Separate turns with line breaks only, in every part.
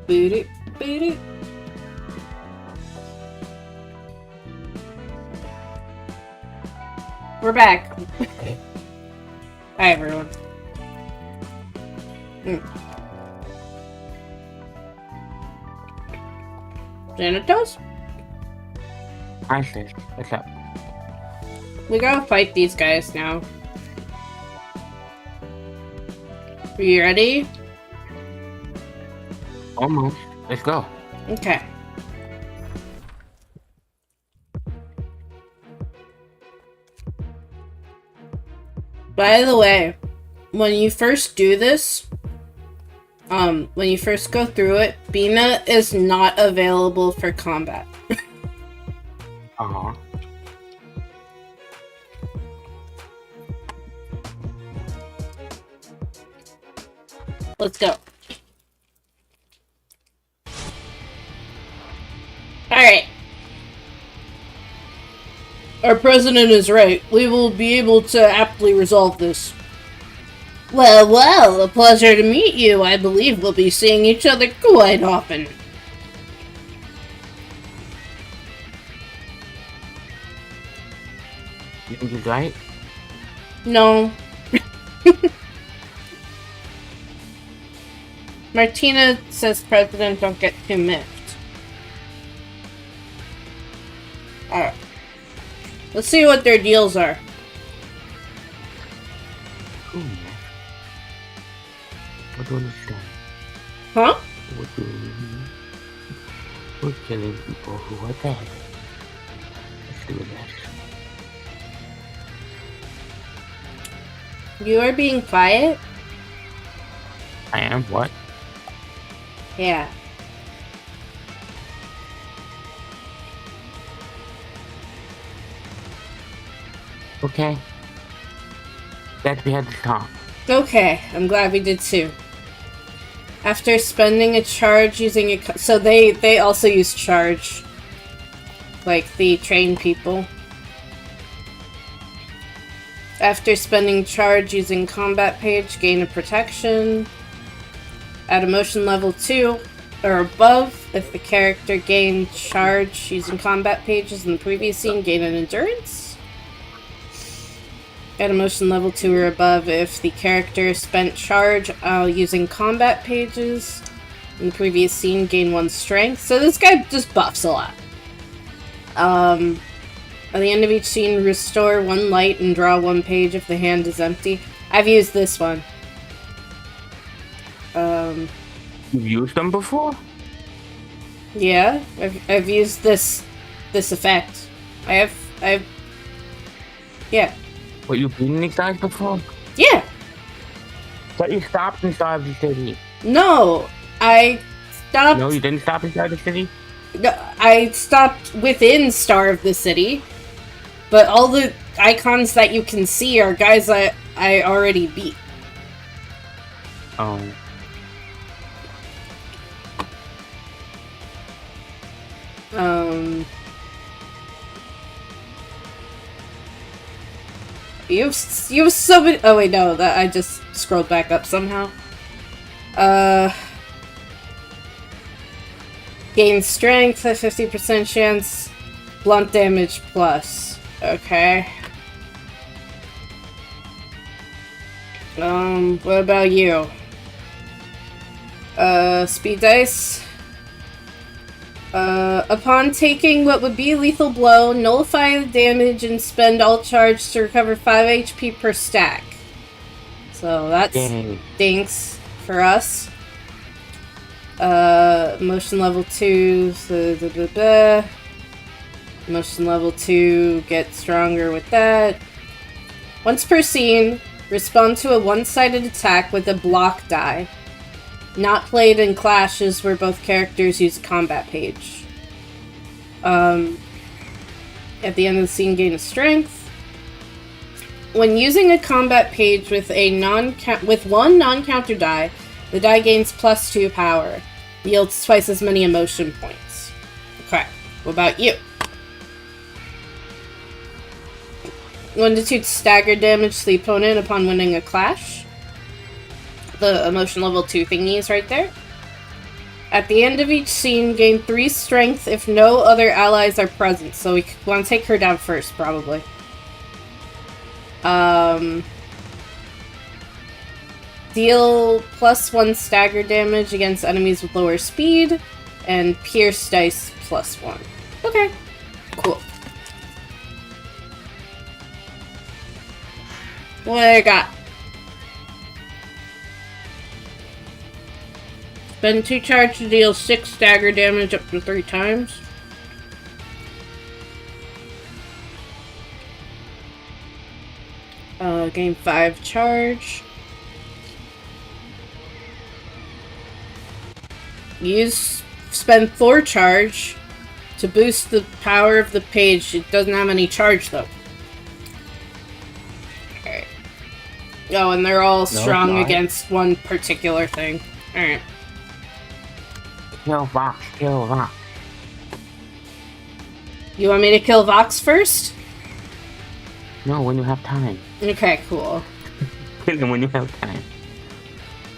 Boot it. We're back. Hi, everyone. Xanthos?
Hi, sis. What's up?
We gotta fight these guys now. Are you ready?
Almost. Let's go.
Okay. By the way, when you first do this, when you first go through it, Bina is not available for combat.
Uh-huh.
Let's go. Alright. Our president is right. We will be able to aptly resolve this. Well, a pleasure to meet you. I believe we'll be seeing each other quite often.
You think he's right?
No. Martina says president don't get too miffed. Alright. Let's see what their deals are.
Ooh. I don't understand.
Huh?
What do you mean? We're killing people who are dead. Let's do this.
You are being quiet?
I am? What?
Yeah.
Okay. Glad we had to talk.
Okay, I'm glad we did too. After spending a charge using a... So they also use charge. Like the trained people. After spending charge using combat page, gain a protection. At emotion level 2 or above, if the character gained charge using combat pages in the previous scene, gain an endurance. At emotion level 2 or above, if the character spent charge using combat pages in the previous scene, gain 1 strength. So this guy just buffs a lot. At the end of each scene, restore 1 light and draw 1 page if the hand is empty. I've used this one.
You've used them before?
Yeah, I've used this effect. I've yeah.
What, you've beaten these guys before?
Yeah.
But you stopped inside the city.
No, I stopped.
No, you didn't stop inside the city?
No, I stopped within Star of the City, but all the icons that you can see are guys I already beat.
Oh.
You've so many. Oh wait, no, that I just scrolled back up somehow. Gain strength at 50% chance, blunt damage plus. Okay. What about you? Speed dice. Upon taking what would be a lethal blow, nullify the damage and spend all charge to recover 5 HP per stack. So that's stinks for us. Motion level 2, Motion level 2, get stronger with that. Once per scene, respond to a one-sided attack with a block die. Not played in clashes where both characters use a combat page. At the end of the scene, gain a strength. When using a combat page with one non-counter die, the die gains +2 power. Yields twice as many emotion points. Okay, what about you? 1 to 2 stagger damage to the opponent upon winning a clash. The emotion level 2 thingy is right there. At the end of each scene, gain 3 strength if no other allies are present. So we want to take her down first, probably. Deal +1 stagger damage against enemies with lower speed, and pierce dice +1. Okay, cool. What do I got? Spend 2 charge to deal 6 stagger damage up to 3 times. Gain 5 charge. Spend 4 charge to boost the power of the page. It doesn't have any charge though. Alright. Oh, and they're all strong against one particular thing. Alright.
Kill Vox, kill Vox.
You want me to kill Vox first?
No, when you have time.
Okay, cool.
Kill him when you have time.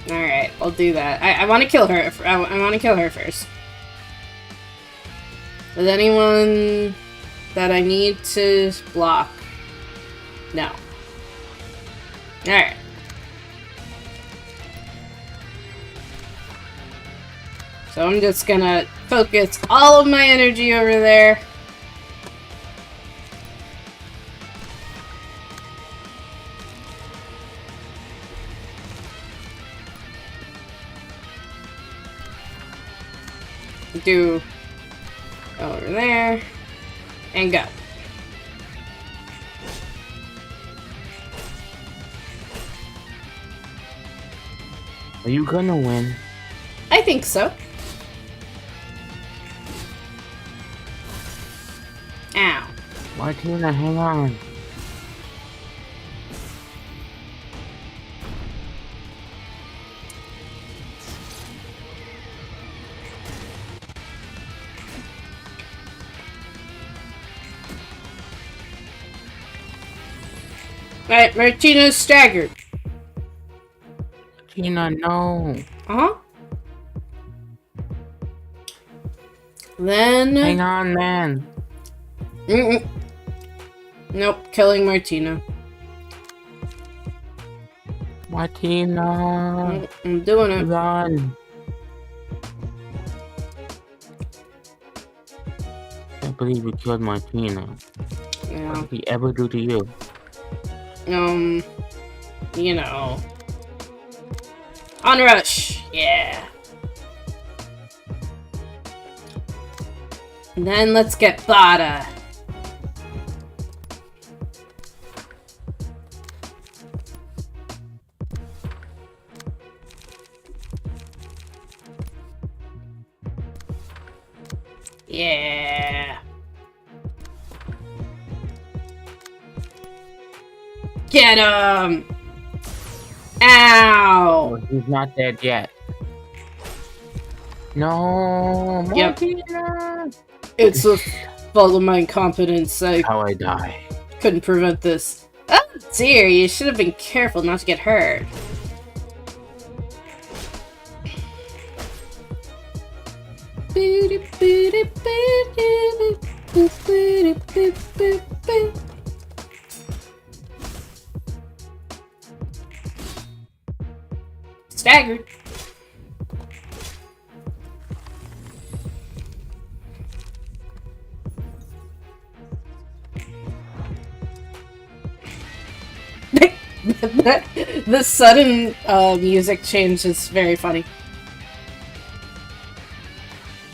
Alright, I'll do that. I want to kill her. I want to kill her first. Is anyone that I need to block? No. Alright. So I'm just gonna focus all of my energy over there. Do over there and go.
Are you gonna win?
I think so. Ow.
Martina, hang on.
Alright, Martina's staggered.
Martina, no.
Uh-huh. Then...
Hang on, man.
Nope, killing Martina.
Martina.
I'm doing it.
Run. I can't believe you killed Martina.
Yeah.
What did he ever do to you?
You know. Onrush! Yeah. And then let's get Bada. Yeah. Get him! Ow!
Oh, he's not dead yet. No, Martina.
Yep. It's a fault of my incompetence.
How I die.
Couldn't prevent this. Oh dear, you should have been careful not to get hurt. Staggered. The sudden music change is very funny.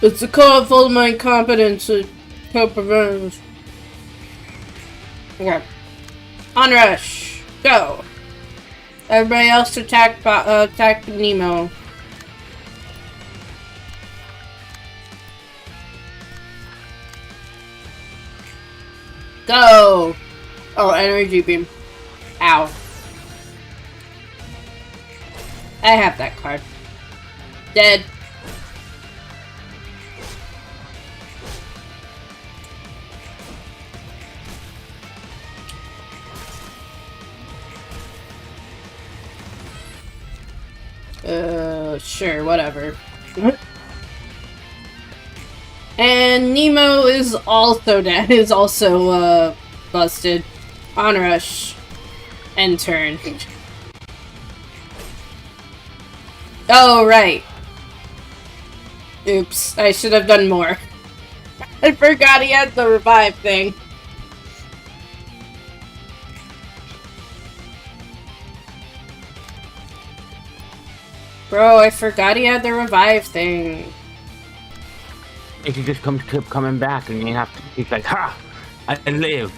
It's a call full of my incompetence. Okay. Onrush. Go. Everybody else attack Nemo. Go. Oh, energy beam. Ow. I have that card. Dead. Sure, whatever. And Nemo is also dead. Is also, busted. Onrush. End turn. Oh, right. Oops, I should have done more. I forgot he had the revive thing. Bro, I forgot he had the revive thing.
If he just keep coming back and you have to, he's like, ha! I live!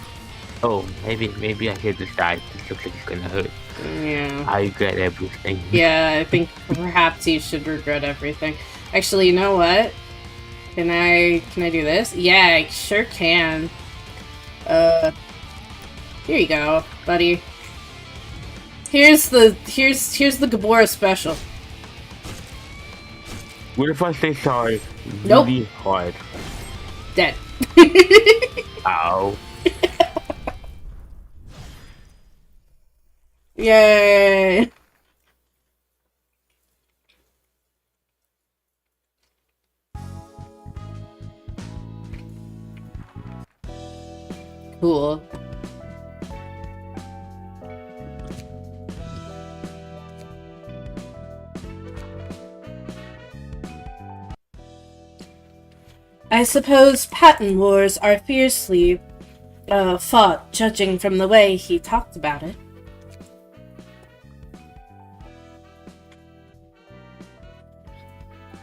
Oh, maybe I should just die. This looks like it's gonna hurt.
Yeah.
I regret everything.
Yeah, I think perhaps you should regret everything. Actually, you know what? Can I do this? Yeah, I sure can. Here you go, buddy. Here's the Gabora special.
What if I say sorry
Nope.
really hard?
Dead.
Ow.
Yay. Cool. I suppose patent wars are fiercely fought, judging from the way he talked about it.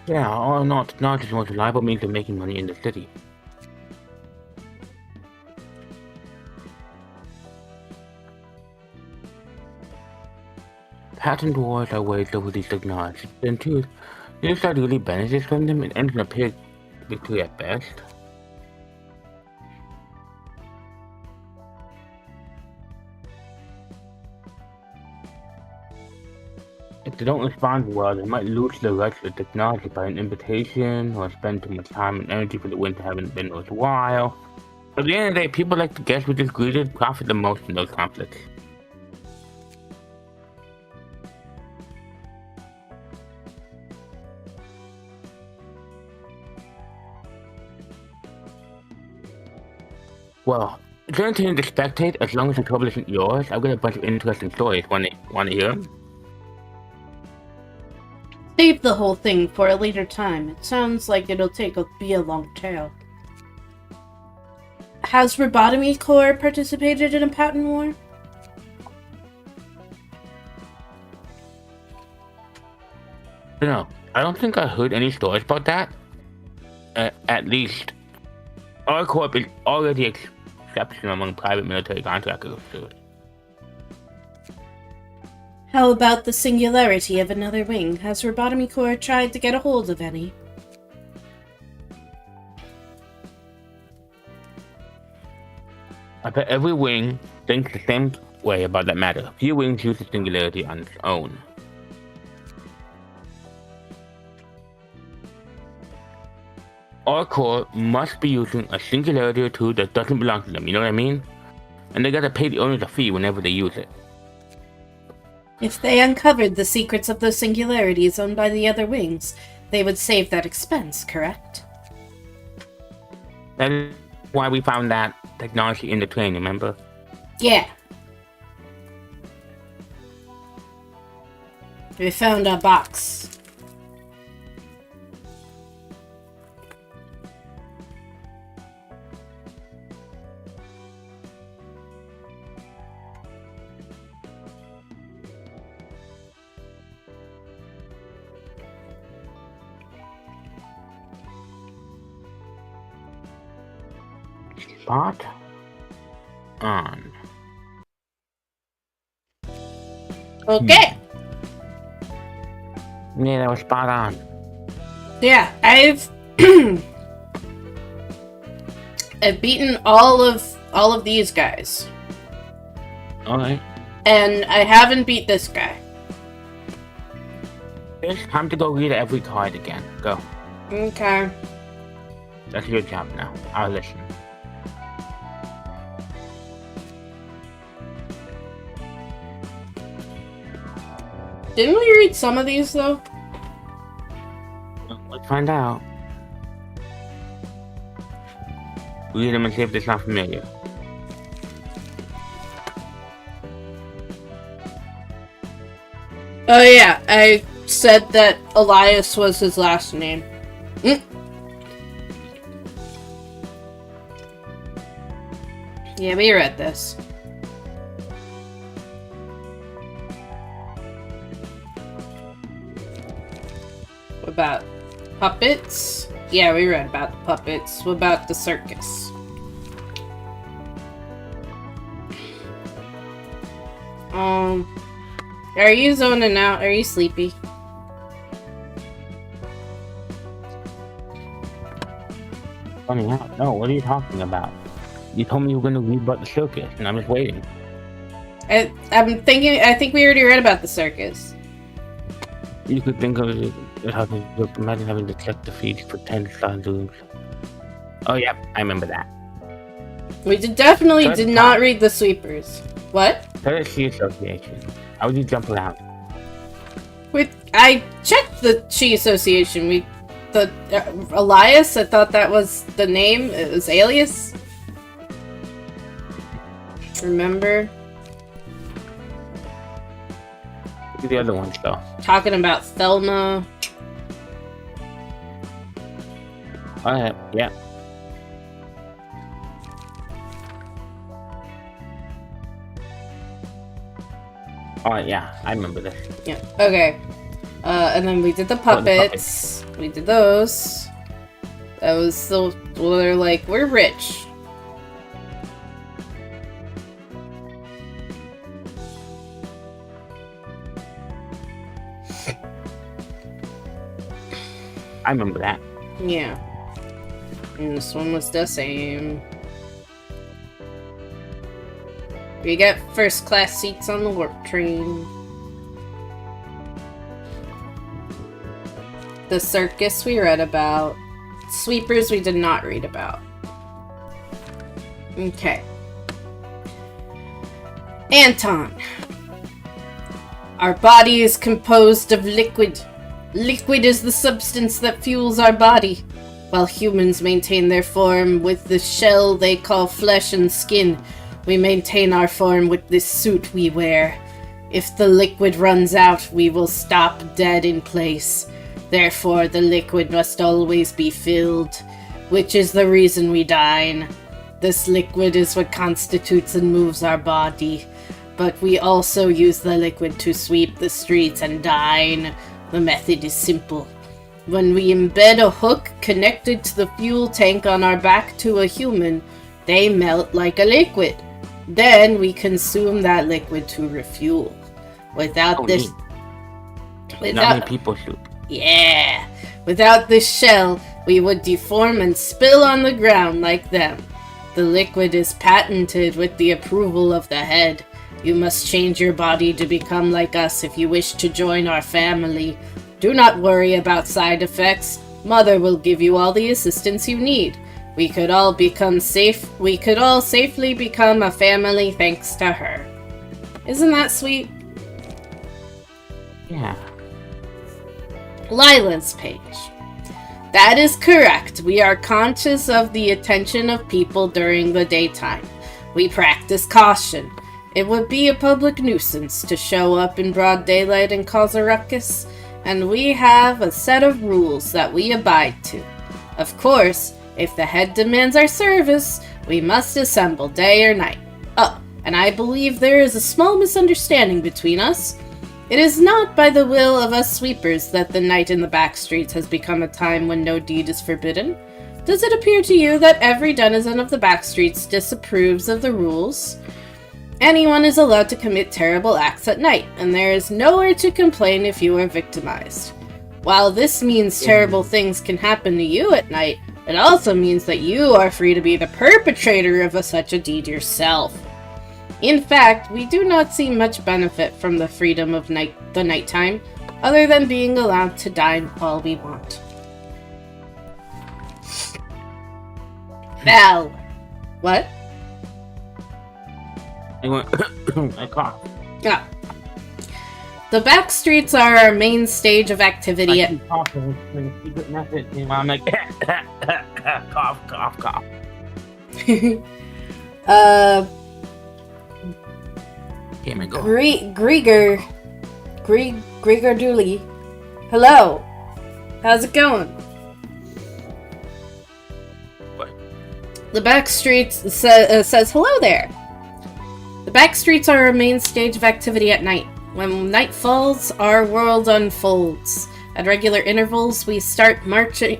Yeah, or not as much reliable means of making money in the city. Patent wars are waged over these technologies. Then too, neither side really benefits from them and ends in a pig victory at best. If they don't respond well, they might lose the rights to the technology by an invitation or spend too much time and energy for the win that haven't been worthwhile. At the end of the day, people like to guess which is greedy profit the most in those conflicts. Well, it's entertaining to spectate as long as the trouble isn't yours. I've got a bunch of interesting stories. Wanna hear them?
Save the whole thing for a later time. It sounds like it'll be a long tale. Has Robotomy Corps participated in a patent war?
No, I don't think I heard any stories about that. At least, our corp is already exceptional among private military contractors.
How about the singularity of another wing? Has Robotomy Corps tried to get a hold of any?
I bet every wing thinks the same way about that matter. Few wings use the singularity on its own. Our corps must be using a singularity or two that doesn't belong to them, you know what I mean? And they gotta pay the owners a fee whenever they use it.
If they uncovered the secrets of those singularities owned by the other wings, they would save that expense, correct?
That is why we found that technology in the train, remember?
Yeah. We found a box.
Spot on.
Okay.
Yeah, that was spot on.
Yeah, I've I've beaten all of these guys.
Alright.
And I haven't beat this guy.
It's time to go read every card again. Go.
Okay.
That's your job now. I'll listen.
Didn't we read some of these, though?
Let's find out. Read them and see if they sound familiar.
Oh yeah, I said that Elias was his last name. Yeah, we read this. What about puppets? Yeah, we read about the puppets. What about the circus? Are you zoning out? Are you sleepy?
Funny out. No, what are you talking about? You told me you were going to read about the circus, and I'm just waiting.
I think we already read about the circus.
You could think of it as imagine having to check the feeds for 10 star-zooms. Oh yeah, I remember that.
We definitely did not read the sweepers. What?
Courtesy Association. How would you jump around?
I checked the Chi Association. Elias, I thought that was the name. It was alias. Remember?
Look at the other ones, though.
Talking about Thelma.
Alright, yeah. Alright, yeah, I remember this.
Yeah, okay. And then we did the puppets. We did those. That was so. Well, they're like, we're rich.
I remember that.
Yeah. And this one was the same. We got first class seats on the warp train. The circus we read about. Sweepers we did not read about. Okay. Anton. Our body is composed of liquid. Liquid is the substance that fuels our body. While humans maintain their form with the shell they call flesh and skin, we maintain our form with this suit we wear. If the liquid runs out, we will stop dead in place. Therefore, the liquid must always be filled, which is the reason we dine. This liquid is what constitutes and moves our body, but we also use the liquid to sweep the streets and dine. The method is simple. When we embed a hook connected to the fuel tank on our back to a human, they melt like a liquid. Then we consume that liquid to refuel. Without this...
Not many people shoot.
Yeah. Without this shell, we would deform and spill on the ground like them. The liquid is patented with the approval of the head. You must change your body to become like us if you wish to join our family. Do not worry about side effects. Mother will give you all the assistance you need. We could all safely become a family thanks to her. Isn't that sweet?
Yeah.
Lila's page. That is correct. We are conscious of the attention of people during the daytime. We practice caution. It would be a public nuisance to show up in broad daylight and cause a ruckus, and we have a set of rules that we abide to. Of course, if the head demands our service, we must assemble day or night. Oh, and I believe there is a small misunderstanding between us. It is not by the will of us sweepers that the night in the back streets has become a time when no deed is forbidden. Does it appear to you that every denizen of the back streets disapproves of the rules? Anyone is allowed to commit terrible acts at night, and there is nowhere to complain if you are victimized. While this means terrible things can happen to you at night, it also means that you are free to be the perpetrator of such a deed yourself. In fact, we do not see much benefit from the freedom of the nighttime, other than being allowed to dine all we want. Val. What?
I coughed.
Ah. The back streets are our main stage of activity
I keep coughing. I'm like, cough, cough, cough. Okay, my God.
Grigor Dooley. Hello. How's it going?
What?
The back streets says hello there. The back streets are our main stage of activity at night. When night falls, our world unfolds. At regular intervals, we start marching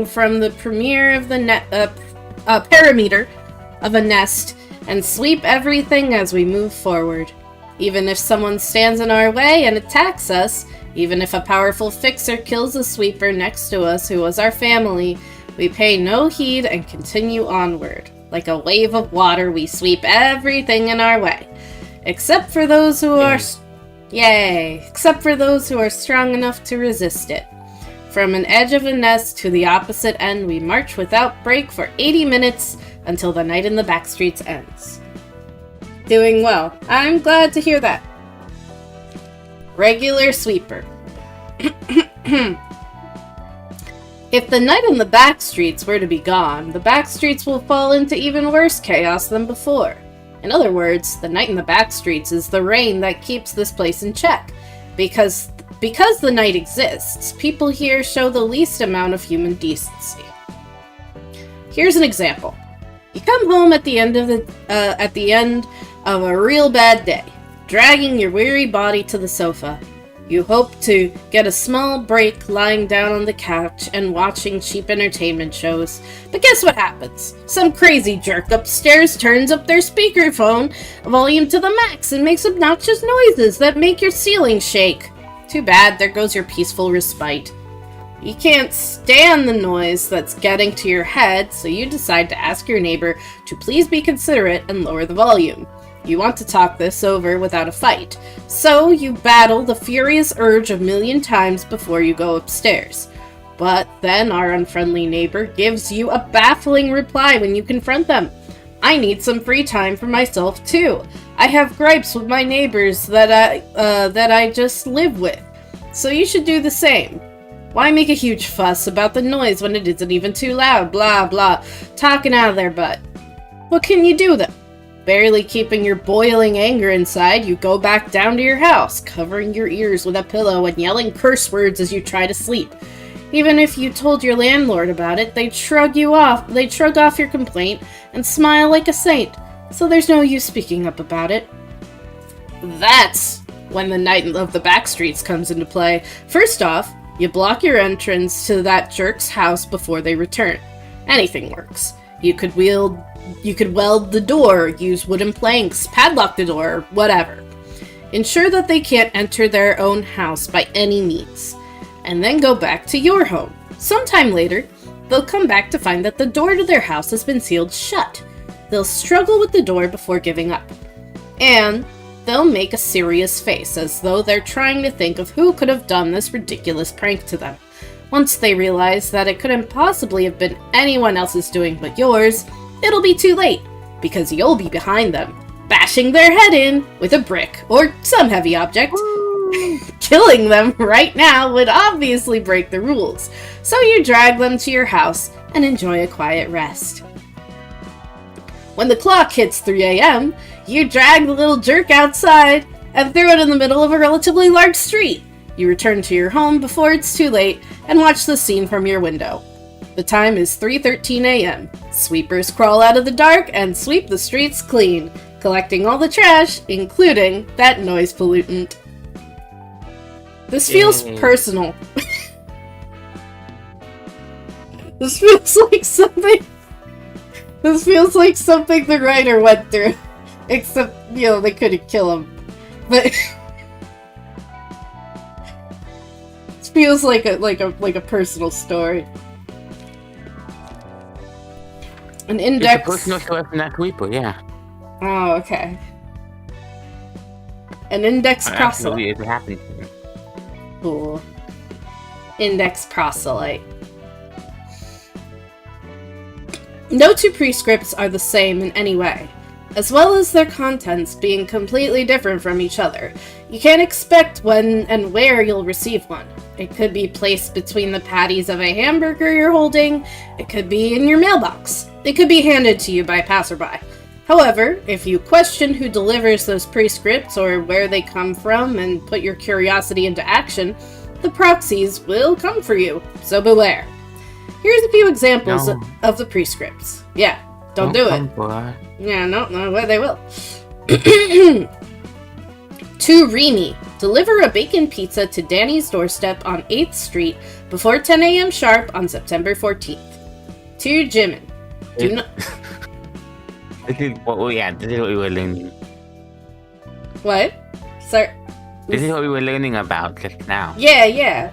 from the premiere of the perimeter of a nest and sweep everything as we move forward. Even if someone stands in our way and attacks us, even if a powerful fixer kills a sweeper next to us who was our family, we pay no heed and continue onward. Like a wave of water, we sweep everything in our way. Except for those who are... Except for those who are strong enough to resist it. From an edge of a nest to the opposite end, we march without break for 80 minutes until the night in the back streets ends. Doing well. I'm glad to hear that. Regular sweeper. If the night in the back streets were to be gone, the back streets will fall into even worse chaos than before. In other words, the night in the back streets is the rain that keeps this place in check. Because the night exists, people here show the least amount of human decency. Here's an example. You come home at the end of a real bad day, dragging your weary body to the sofa. You hope to get a small break lying down on the couch and watching cheap entertainment shows. But guess what happens? Some crazy jerk upstairs turns up their speakerphone volume to the max and makes obnoxious noises that make your ceiling shake. Too bad, there goes your peaceful respite. You can't stand the noise that's getting to your head, so you decide to ask your neighbor to please be considerate and lower the volume. You want to talk this over without a fight, so you battle the furious urge a million times before you go upstairs. But then our unfriendly neighbor gives you a baffling reply when you confront them. I need some free time for myself too. I have gripes with my neighbors that I just live with, so you should do the same. Why make a huge fuss about the noise when it isn't even too loud? Blah blah, talking out of their butt. What can you do though? Barely keeping your boiling anger inside, you go back down to your house, covering your ears with a pillow and yelling curse words as you try to sleep. Even if you told your landlord about it, they'd shrug off your complaint and smile like a saint, so there's no use speaking up about it. That's when the night of the back streets comes into play. First off, you block your entrance to that jerk's house before they return. Anything works. You could weld the door, use wooden planks, padlock the door, whatever. Ensure that they can't enter their own house by any means. And then go back to your home. Sometime later, they'll come back to find that the door to their house has been sealed shut. They'll struggle with the door before giving up. And they'll make a serious face, as though they're trying to think of who could have done this ridiculous prank to them. Once they realize that it couldn't possibly have been anyone else's doing but yours, it'll be too late, because you'll be behind them, bashing their head in with a brick or some heavy object. Killing them right now would obviously break the rules, so you drag them to your house and enjoy a quiet rest. When the clock hits 3 a.m., you drag the little jerk outside and throw it in the middle of a relatively large street. You return to your home before it's too late and watch the scene from your window. The time is 3:13 a.m. Sweepers crawl out of the dark and sweep the streets clean, collecting all the trash, including that noise pollutant. This feels personal. This feels like something the writer went through. Except, they couldn't kill him. But it feels like a personal story. An index.
It's a personal story from that sweeper, yeah.
Oh, okay. An index proselyte.
It happened to him.
Cool. Index proselyte. No two prescripts are the same in any way. as well as their contents being completely different from each other. You can't expect when and where you'll receive one. It could be placed between the patties of a hamburger you're holding, it could be in your mailbox, it could be handed to you by a passerby. However, if you question who delivers those prescripts or where they come from and put your curiosity into action, the proxies will come for you, so beware. Here's a few examples of the prescripts. Yeah, don't do it. Yeah, no, they will. To Ruina, deliver a bacon pizza to Danny's doorstep on 8th Street before 10 a.m. sharp on September 14th. To Jimin, do not...
This is what we were learning.
What? Sir?
This is what we were learning about just now.
Yeah.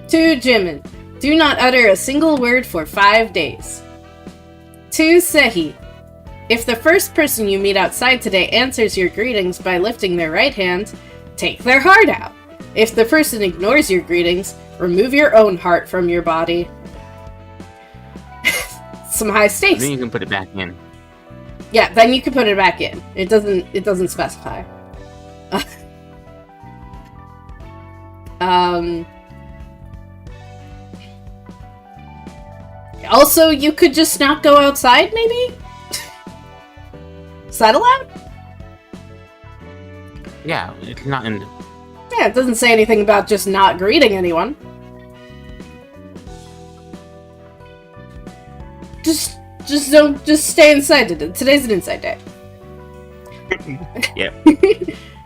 To Jimin, do not utter a single word for 5 days. To Sehi, if the first person you meet outside today answers your greetings by lifting their right hand, take their heart out. If the person ignores your greetings, remove your own heart from your body. Some high stakes.
Then you can put it back in.
Yeah, then you can put it back in. It doesn't specify. Also, you could just not go outside, maybe? Is that allowed?
Yeah, it's not in...
Yeah, it doesn't say anything about just not greeting anyone. Just stay inside. Today's an inside day.
Yeah.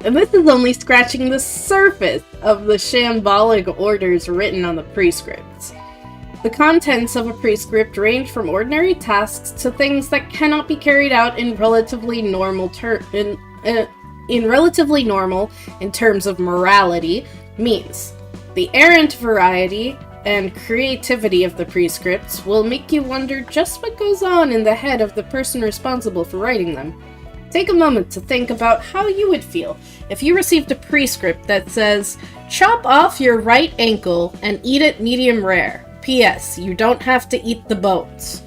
And this is only scratching the surface of the shambolic orders written on the prescripts. The contents of a prescript range from ordinary tasks to things that cannot be carried out in relatively normal in terms of morality means. The errant variety and creativity of the prescripts will make you wonder just what goes on in the head of the person responsible for writing them. Take a moment to think about how you would feel if you received a prescript that says, chop off your right ankle and eat it medium rare. P.S. You don't have to eat the bones.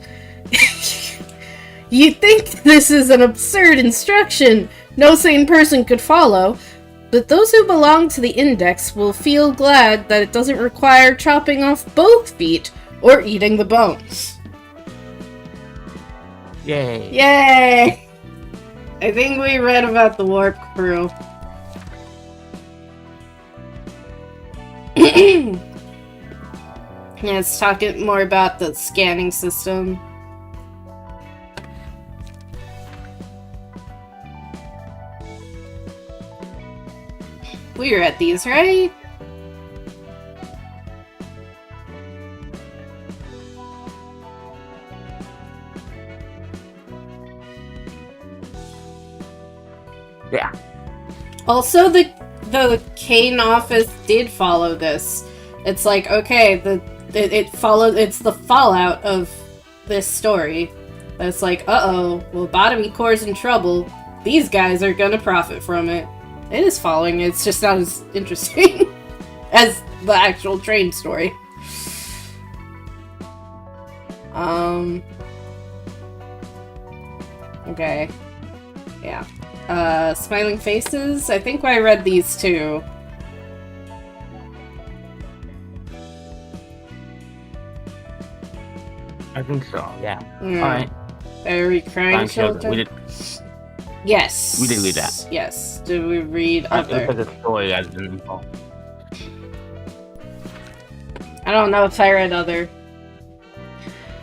You think this is an absurd instruction no sane person could follow, but those who belong to the Index will feel glad that it doesn't require chopping off both feet or eating the bones.
Yay.
Yay! I think we read about the Warp Crew. Yeah, let's talk more about the scanning system. We were at these, right?
Yeah.
Also, the Kane office did follow this. It's like, okay, it's the fallout of this story. It's like, uh-oh, well, Botany Core's in trouble. These guys are gonna profit from it. It is following, it's just not as interesting as the actual train story. Okay. Yeah. Smiling Faces? I think I read these too.
I think so, yeah.
Alright. Fairy Crying Children? Yes.
We did read that.
Yes. Did we read other?
It was a story as an info.
I don't know if I read other.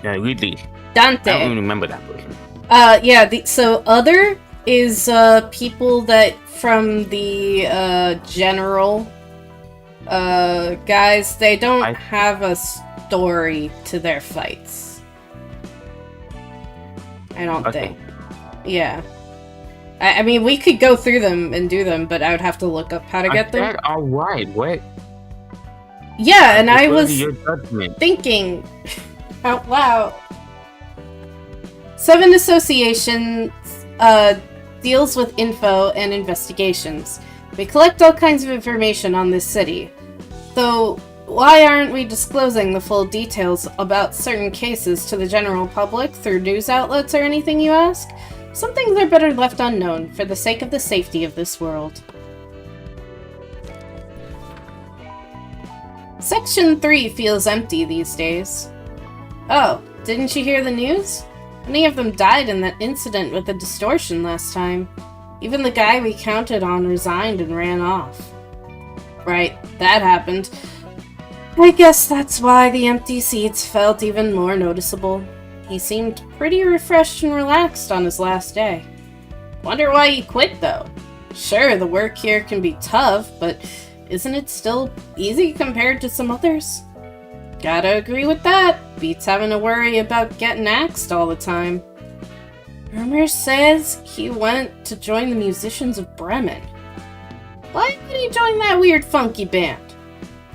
Yeah, read these.
Dante.
I don't even remember that person.
Yeah, so other is, people that from the, general, guys, they don't have a story to their fights. I don't think. Yeah. I mean, we could go through them and do them, but I would have to look up how to get them.
Alright, what?
Yeah, and I was thinking out loud. 7 Association deals with info and investigations. We collect all kinds of information on this city. Though, why aren't we disclosing the full details about certain cases to the general public through news outlets or anything, you ask? Some things are better left unknown for the sake of the safety of this world. Section 3 feels empty these days. Oh, didn't you hear the news? Many of them died in that incident with the distortion last time. Even the guy we counted on resigned and ran off. Right, that happened. I guess that's why the empty seats felt even more noticeable. He seemed pretty refreshed and relaxed on his last day. Wonder why he quit, though. Sure, the work here can be tough, but isn't it still easy compared to some others? Gotta agree with that. Beats having to worry about getting axed all the time. Rumor says he went to join the musicians of Bremen. Why did he join that weird funky band?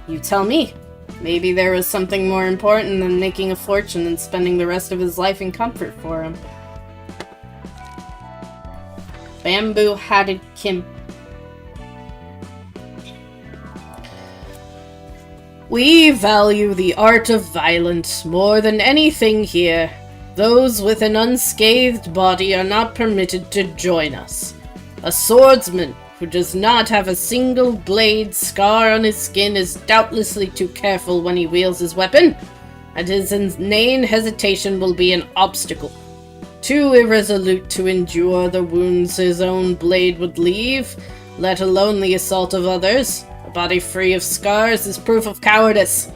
You tell me. Maybe there was something more important than making a fortune and spending the rest of his life in comfort for him. Bamboo-hatted Kim. We value the art of violence more than anything here. Those with an unscathed body are not permitted to join us. A swordsman who does not have a single blade scar on his skin is doubtlessly too careful when he wields his weapon, and his inane hesitation will be an obstacle. Too irresolute to endure the wounds his own blade would leave, let alone the assault of others. A body free of scars is proof of cowardice.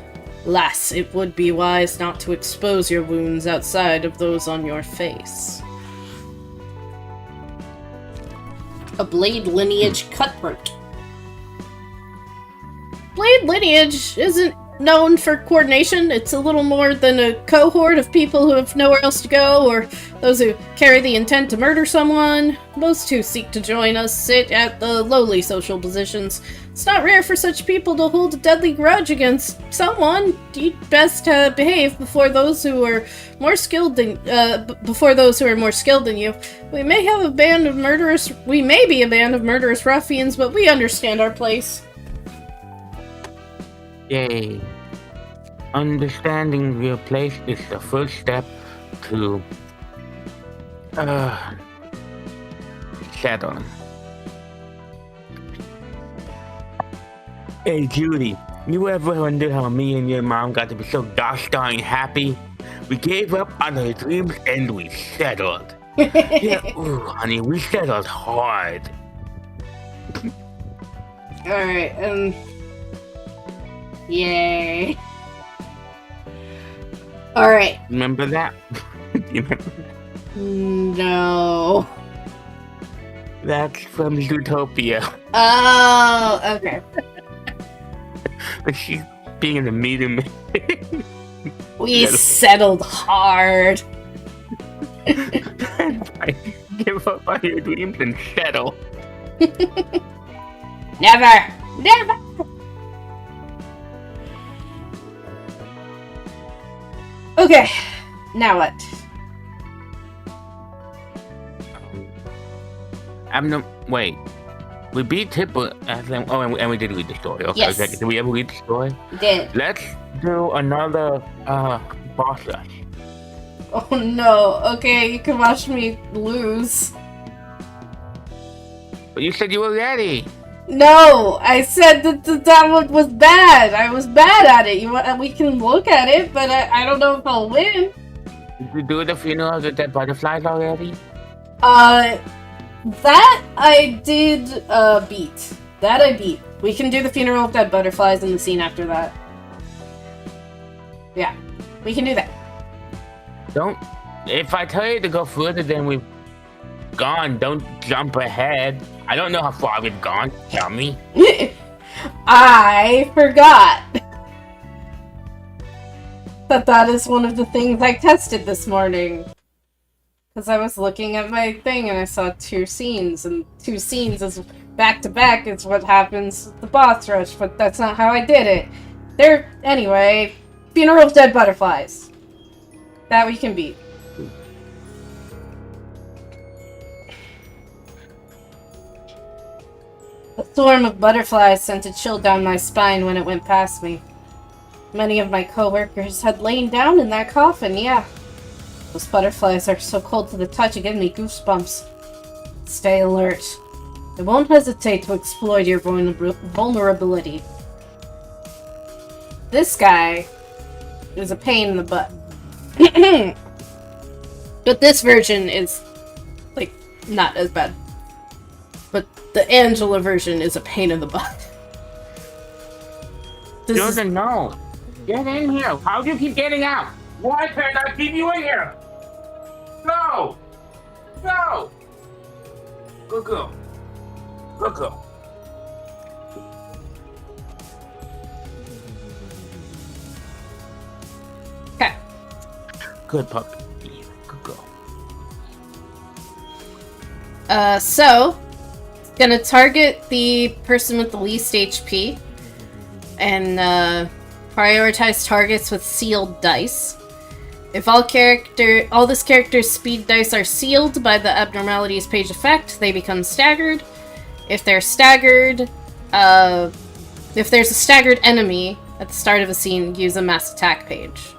Lass, it would be wise not to expose your wounds outside of those on your face. A blade lineage cutthroat. Blade lineage isn't known for coordination. It's a little more than a cohort of people who have nowhere else to go, or those who carry the intent to murder someone. Most who seek to join us sit at the lowly social positions. It's not rare for such people to hold a deadly grudge against someone. You'd best behave before those who are more skilled than you. We may be a band of murderous ruffians, but we understand our place.
Yay. Understanding your place is the first step to settling. Hey Judy, you ever wonder how me and your mom got to be so gosh darn happy? We gave up on our dreams and we settled. Yeah, ooh, honey, we settled hard.
Alright, yay. Alright.
Remember that?
No.
That's from Zootopia.
Oh, okay.
But she's being the meter.
We settled hard.
Give up on your dreams and settle.
Never! Okay, now what?
Wait. We beat Tipper, and we did read the story. Okay,
yes.
Okay. Did we ever read the story?
Did.
Let's do another boss rush.
Oh no, okay, you can watch me lose.
But you said you were ready.
No, I said that one was bad. I was bad at it. We can look at it, but I don't know if I'll win.
Did you do the funeral of the dead butterflies already?
That I did beat. That I beat. We can do the funeral of dead butterflies in the scene after that. Yeah, we can do that.
If I tell you to go further than we've gone, don't jump ahead. I don't know how far we've gone. Tell me.
I forgot that is one of the things I tested this morning. Because I was looking at my thing and I saw 2 scenes, and 2 scenes is back to back is what happens with the boss rush, but that's not how I did it. Anyway, funeral of dead butterflies. That we can beat. A swarm of butterflies sent a chill down my spine when it went past me. Many of my co-workers had lain down in that coffin, yeah. Those butterflies are so cold to the touch, it gives me goosebumps. Stay alert. I won't hesitate to exploit your vulnerability. This guy is a pain in the butt. But this version is, like, not as bad. But the Angela version is a pain in the butt.
Doesn't know. Get in here. How do you keep getting out? Why can't I keep you in here? No! No! Good girl. Good girl.
Okay.
Good puppy. Good girl.
So, gonna target the person with the least HP and prioritize targets with sealed dice. If all this character's speed dice are sealed by the abnormalities page effect, they become staggered. If they're staggered, if there's a staggered enemy at the start of a scene, use a mass attack page.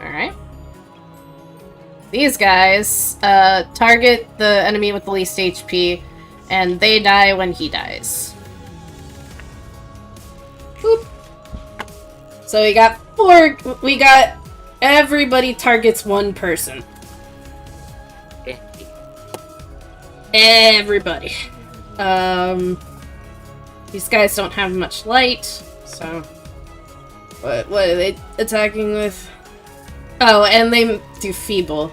Alright. These guys target the enemy with the least HP, and they die when he dies. Boop. So we got everybody targets one person. Everybody. These guys don't have much light, so what are they attacking with? Oh, and they do feeble.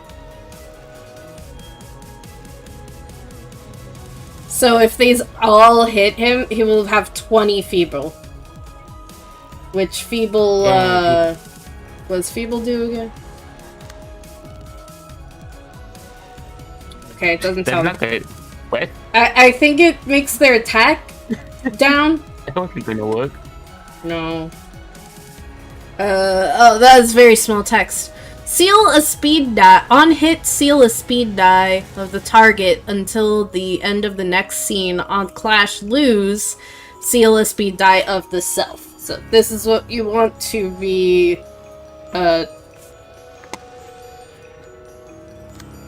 So if these all hit him, he will have 20 feeble. Which feeble, what's feeble do again? Okay, it doesn't tell me.
What?
I think it makes their attack down.
I don't think it's gonna work.
No. Oh, that is very small text. Seal a speed die. On hit, seal a speed die of the target until the end of the next scene. On clash, lose, seal a speed die of the self. So this is what you want to be,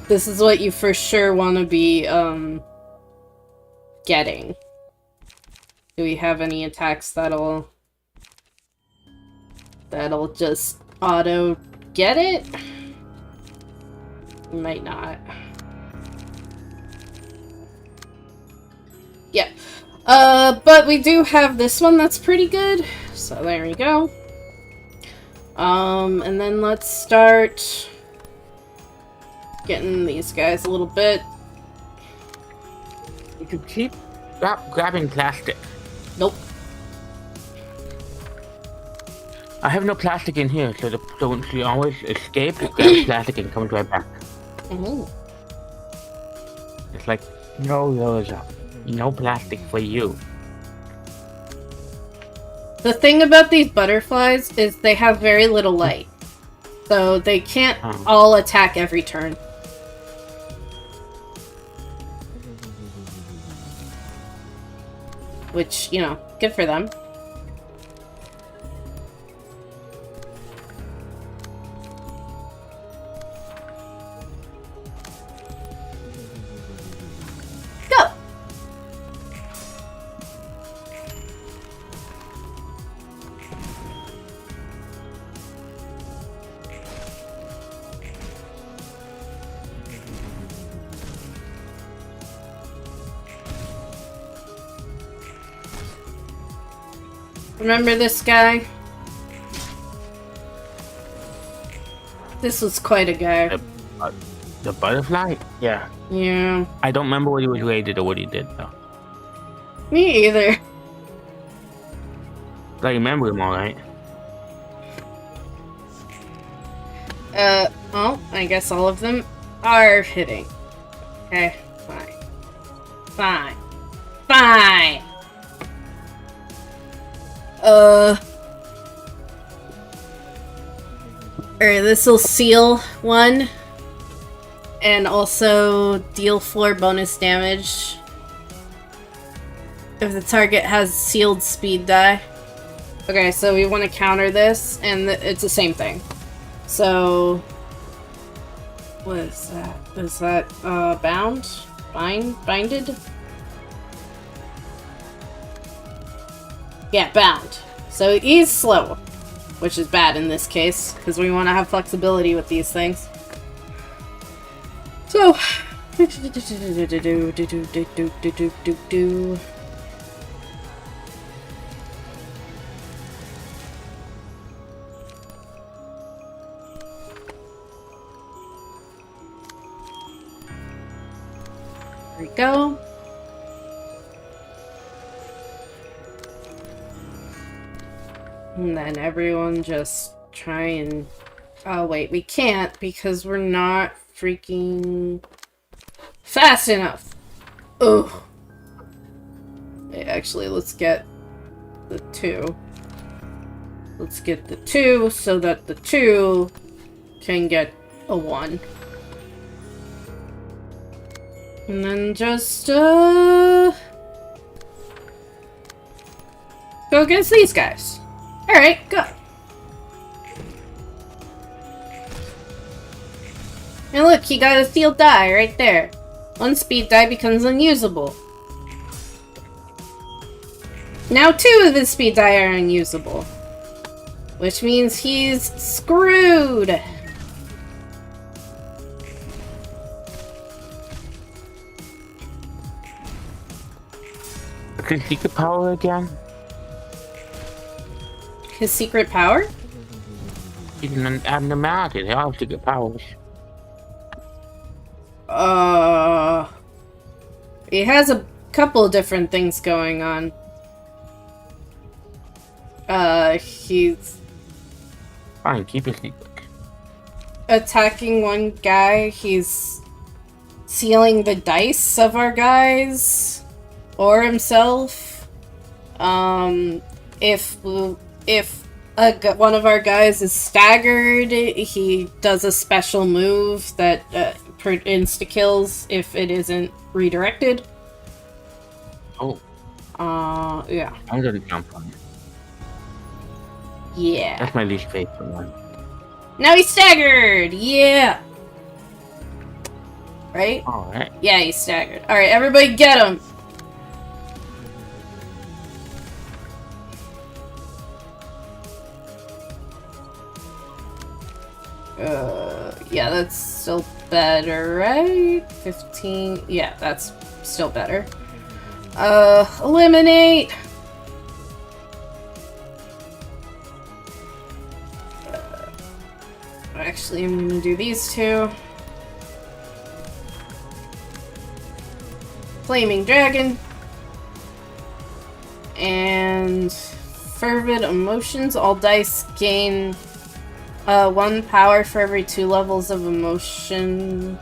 this is what you for sure want to be, getting. Do we have any attacks that'll just auto get it? Might not. Yeah. But we do have this one that's pretty good. So there we go. And then let's start getting these guys a little bit.
You could keep grabbing plastic.
Nope.
I have no plastic in here, so she always escapes, grabs plastic, and comes right back.
Mm-hmm.
It's like, no, Rosa, no plastic for you.
The thing about these butterflies is they have very little light. So they can't all attack every turn. Which, you know, good for them. Go! Remember this guy? This was quite a guy.
The butterfly? Yeah.
Yeah.
I don't remember what he was rated or what he did, though.
Me either.
I remember him alright.
Well, I guess all of them are hitting. Okay, fine. Fine. Fine! Alright, this'll seal one. And also deal 4 bonus damage if the target has sealed speed die. Okay, so we want to counter this, and it's the same thing. So What is that? Is that, bound? Binded? Yeah, bound. So he's slow, which is bad in this case, because we want to have flexibility with these things. So... There we go. And then everyone just try and... Oh wait, we can't because we're not freaking fast enough. Ugh. Hey, actually, let's get the 2. Let's get the 2 so that the 2 can get a 1. And then just, go against these guys. Alright, go. And look, he got a field die right there. 1 speed die becomes unusable. Now 2 of his speed die are unusable. Which means he's screwed.
His secret power again?
His secret power?
He's an abnormality. They all have secret powers.
He has a couple different things going on. He's
Fine, keep it secret.
attacking one guy. He's sealing the dice of our guys or himself. If one of our guys is staggered, he does a special move that insta-kills if it isn't redirected.
Oh.
Yeah.
I'm gonna jump on it.
Yeah.
That's my least favorite one.
Now he's staggered! Yeah! Right?
Alright.
Yeah, he's staggered. Alright, everybody get him! Yeah, that's still better, right? 15. Yeah, that's still better. Eliminate! Actually, I'm gonna do these 2. Flaming Dragon. And Fervid Emotions. All dice gain 1 power for every 2 levels of emotion,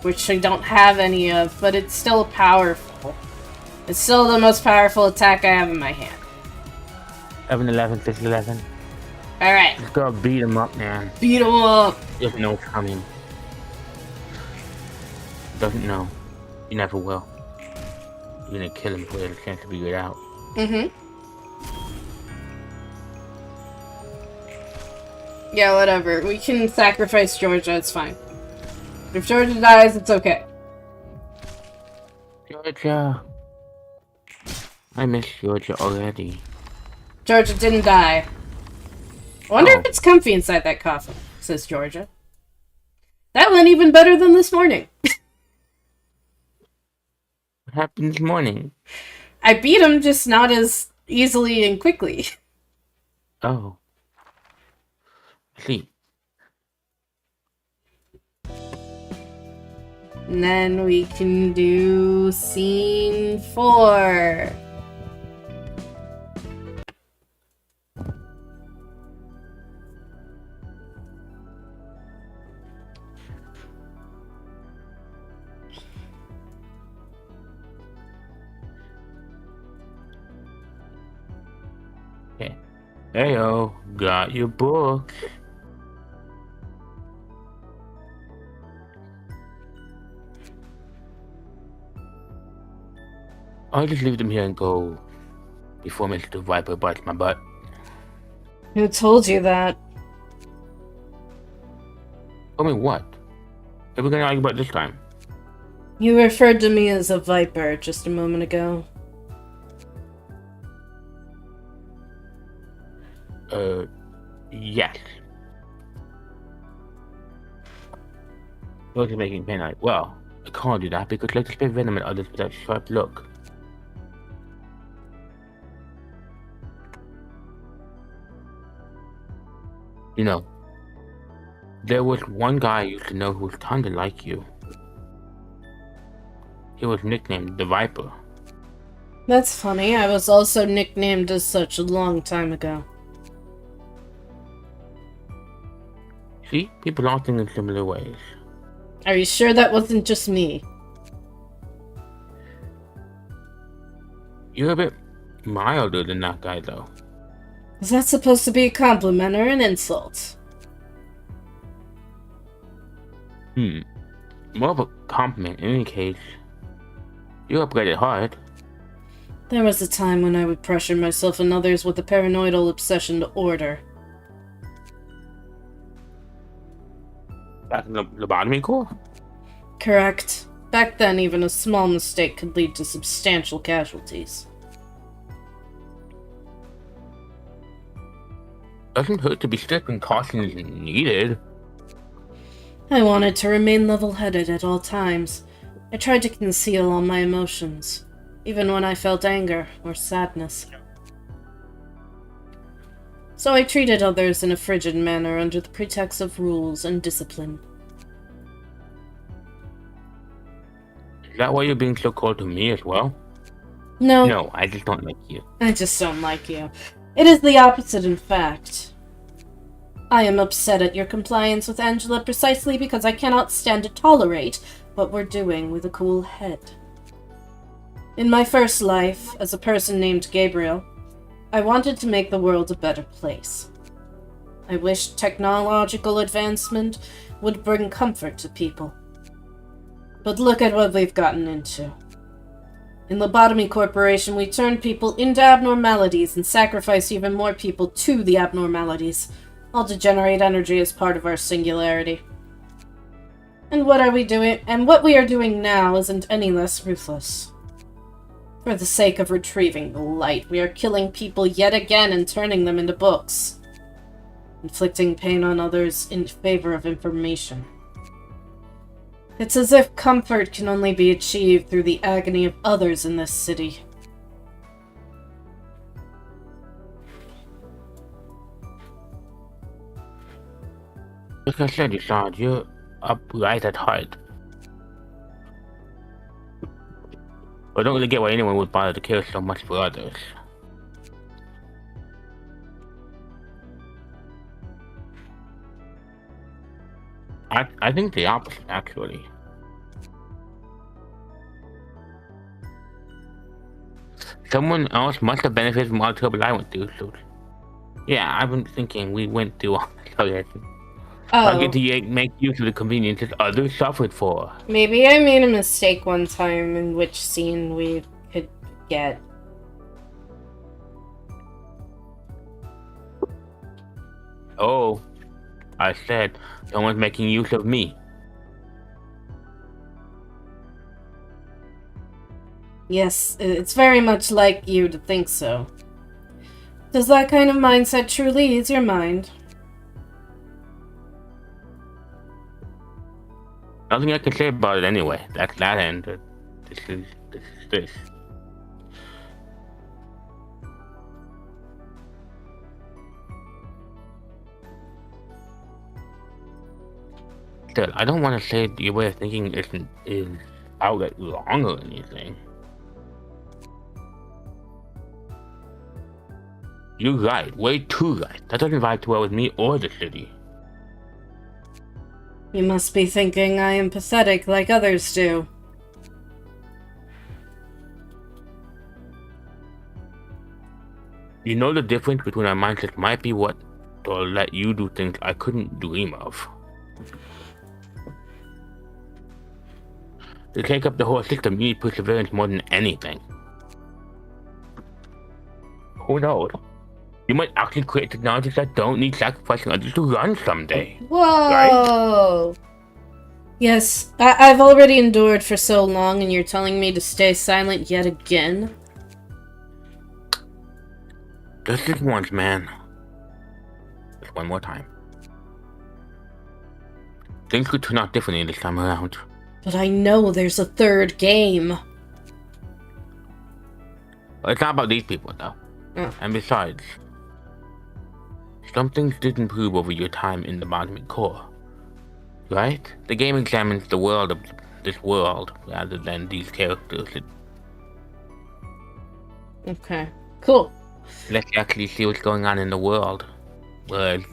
which I don't have any of, but it's still powerful. It's still the most powerful attack I have in my hand.
7-11, 6-11.
Alright.
Just gotta beat him up, man.
Beat him up!
Doesn't know it's coming. Doesn't know. You never will. You're gonna kill him before he has a chance to figure it out.
Mm-hmm. Yeah, whatever. We can sacrifice Georgia, it's fine. If Georgia dies, it's okay.
Georgia. I miss Georgia already.
Georgia didn't die. I wonder if it's comfy inside that coffin, says Georgia. That went even better than this morning.
What happened this morning?
I beat him, just not as easily and quickly.
Oh. See.
And then we can do scene 4.
Okay. Heyo, got your book. I'll just leave them here and go before Mr. Viper bites my butt.
Who told you that?
I mean, what? What are we gonna argue about this time?
You referred to me as a viper just a moment ago.
Yes. Those are making pain. Well, I can't do that because let's spit venom at others with that sharp look. You know, there was one guy I used to know who was kinda like you. He was nicknamed the Viper.
That's funny. I was also nicknamed as such a long time ago.
See? People all think in similar ways.
Are you sure that wasn't just me?
You're a bit milder than that guy, though.
Is that supposed to be a compliment or an insult?
More of a compliment in any case. You're upgraded hard.
There was a time when I would pressure myself and others with a paranoidal obsession to order.
Back in the lobotomy corps?
Correct. Back then, even a small mistake could lead to substantial casualties.
Doesn't hurt to be strict when caution is needed.
I wanted to remain level-headed at all times. I tried to conceal all my emotions, even when I felt anger or sadness. So I treated others in a frigid manner under the pretext of rules and discipline.
Is that why you're being so cold to me as well?
No.
No, I just don't like you.
I just don't like you. It is the opposite, in fact. I am upset at your compliance with Angela precisely because I cannot stand to tolerate what we're doing with a cool head. In my first life, as a person named Gabriel, I wanted to make the world a better place. I wished technological advancement would bring comfort to people. But look at what we've gotten into. In Lobotomy Corporation, we turn people into abnormalities and sacrifice even more people to the abnormalities, all to generate energy as part of our singularity. And what are we doing? And what we are doing now isn't any less ruthless. For the sake of retrieving the light, we are killing people yet again and turning them into books, inflicting pain on others in favor of information. It's as if comfort can only be achieved through the agony of others in this city.
Like I said, Yashad, you're upright at heart. I don't really get why anyone would bother to care so much for others. I think the opposite, actually. Someone else must have benefited from all the trouble I went through, so... Yeah, I've been thinking we went through all that. I get to make use of the conveniences others suffered for.
Maybe I made a mistake one time in which scene we could get.
Oh, I said someone's making use of me.
Yes, it's very much like you to think so. Does that kind of mindset truly ease your mind?
Nothing I can say about it anyway. That's that end. This is this. Still, I don't want to say your way of thinking is outright wrong or anything. You're right, way too right. That doesn't vibe too well with me or the city.
You must be thinking I am pathetic like others do.
You know the difference between our mindsets might be what will let you do things I couldn't dream of. To take up the whole system, you need perseverance more than anything. Who knows? You might actually create technologies that don't need sacrificing others to run someday.
Whoa!
Right?
Yes, I've already endured for so long, and you're telling me to stay silent yet again?
Just once, man. Just one more time. Things could turn out differently this time around.
But I know there's a third game.
Well, it's not about these people, though.
Oh.
And besides, some things did improve over your time in the Bottomic Core. Right? The game examines the world of this world rather than these characters.
Okay, cool.
Let's actually see what's going on in the world. Whereas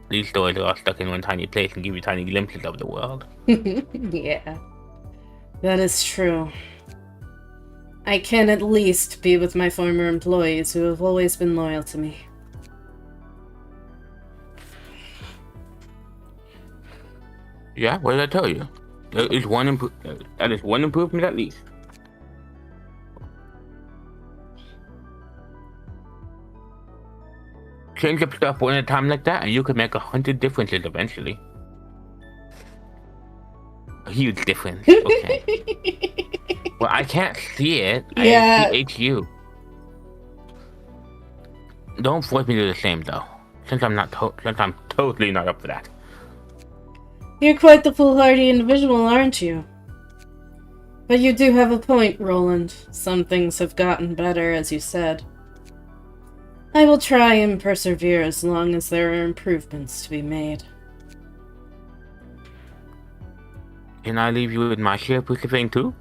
these stories are all stuck in one tiny place and give you tiny glimpses of the world.
Yeah, that is true. I can at least be with my former employees who have always been loyal to me.
Yeah, what did I tell you? That is one improvement at least. Change up stuff one at a time like that, and you could make 100 differences eventually. A huge difference. Okay. Well, I can't see it.
Yeah.
I see HU. Don't force me to do the same though, since I'm totally not up for that.
You're quite the foolhardy individual, aren't you? But you do have a point, Roland. Some things have gotten better, as you said. I will try and persevere as long as there are improvements to be made.
Can I leave you with my share of persevering too?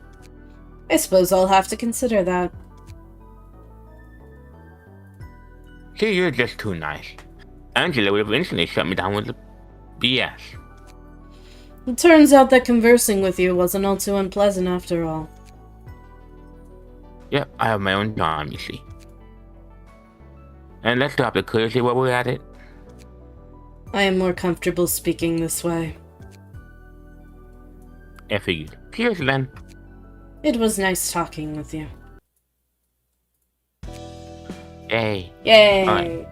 I suppose I'll have to consider that.
See, you're just too nice. Angela would have instantly shut me down with the BS.
It turns out that conversing with you wasn't all too unpleasant after all.
Yep, I have my own charm, you see. And let's drop the courtesy while we're at it.
I am more comfortable speaking this way.
I figured. Cheers, then.
It was nice talking with you.
Yay.
Yay!
Right.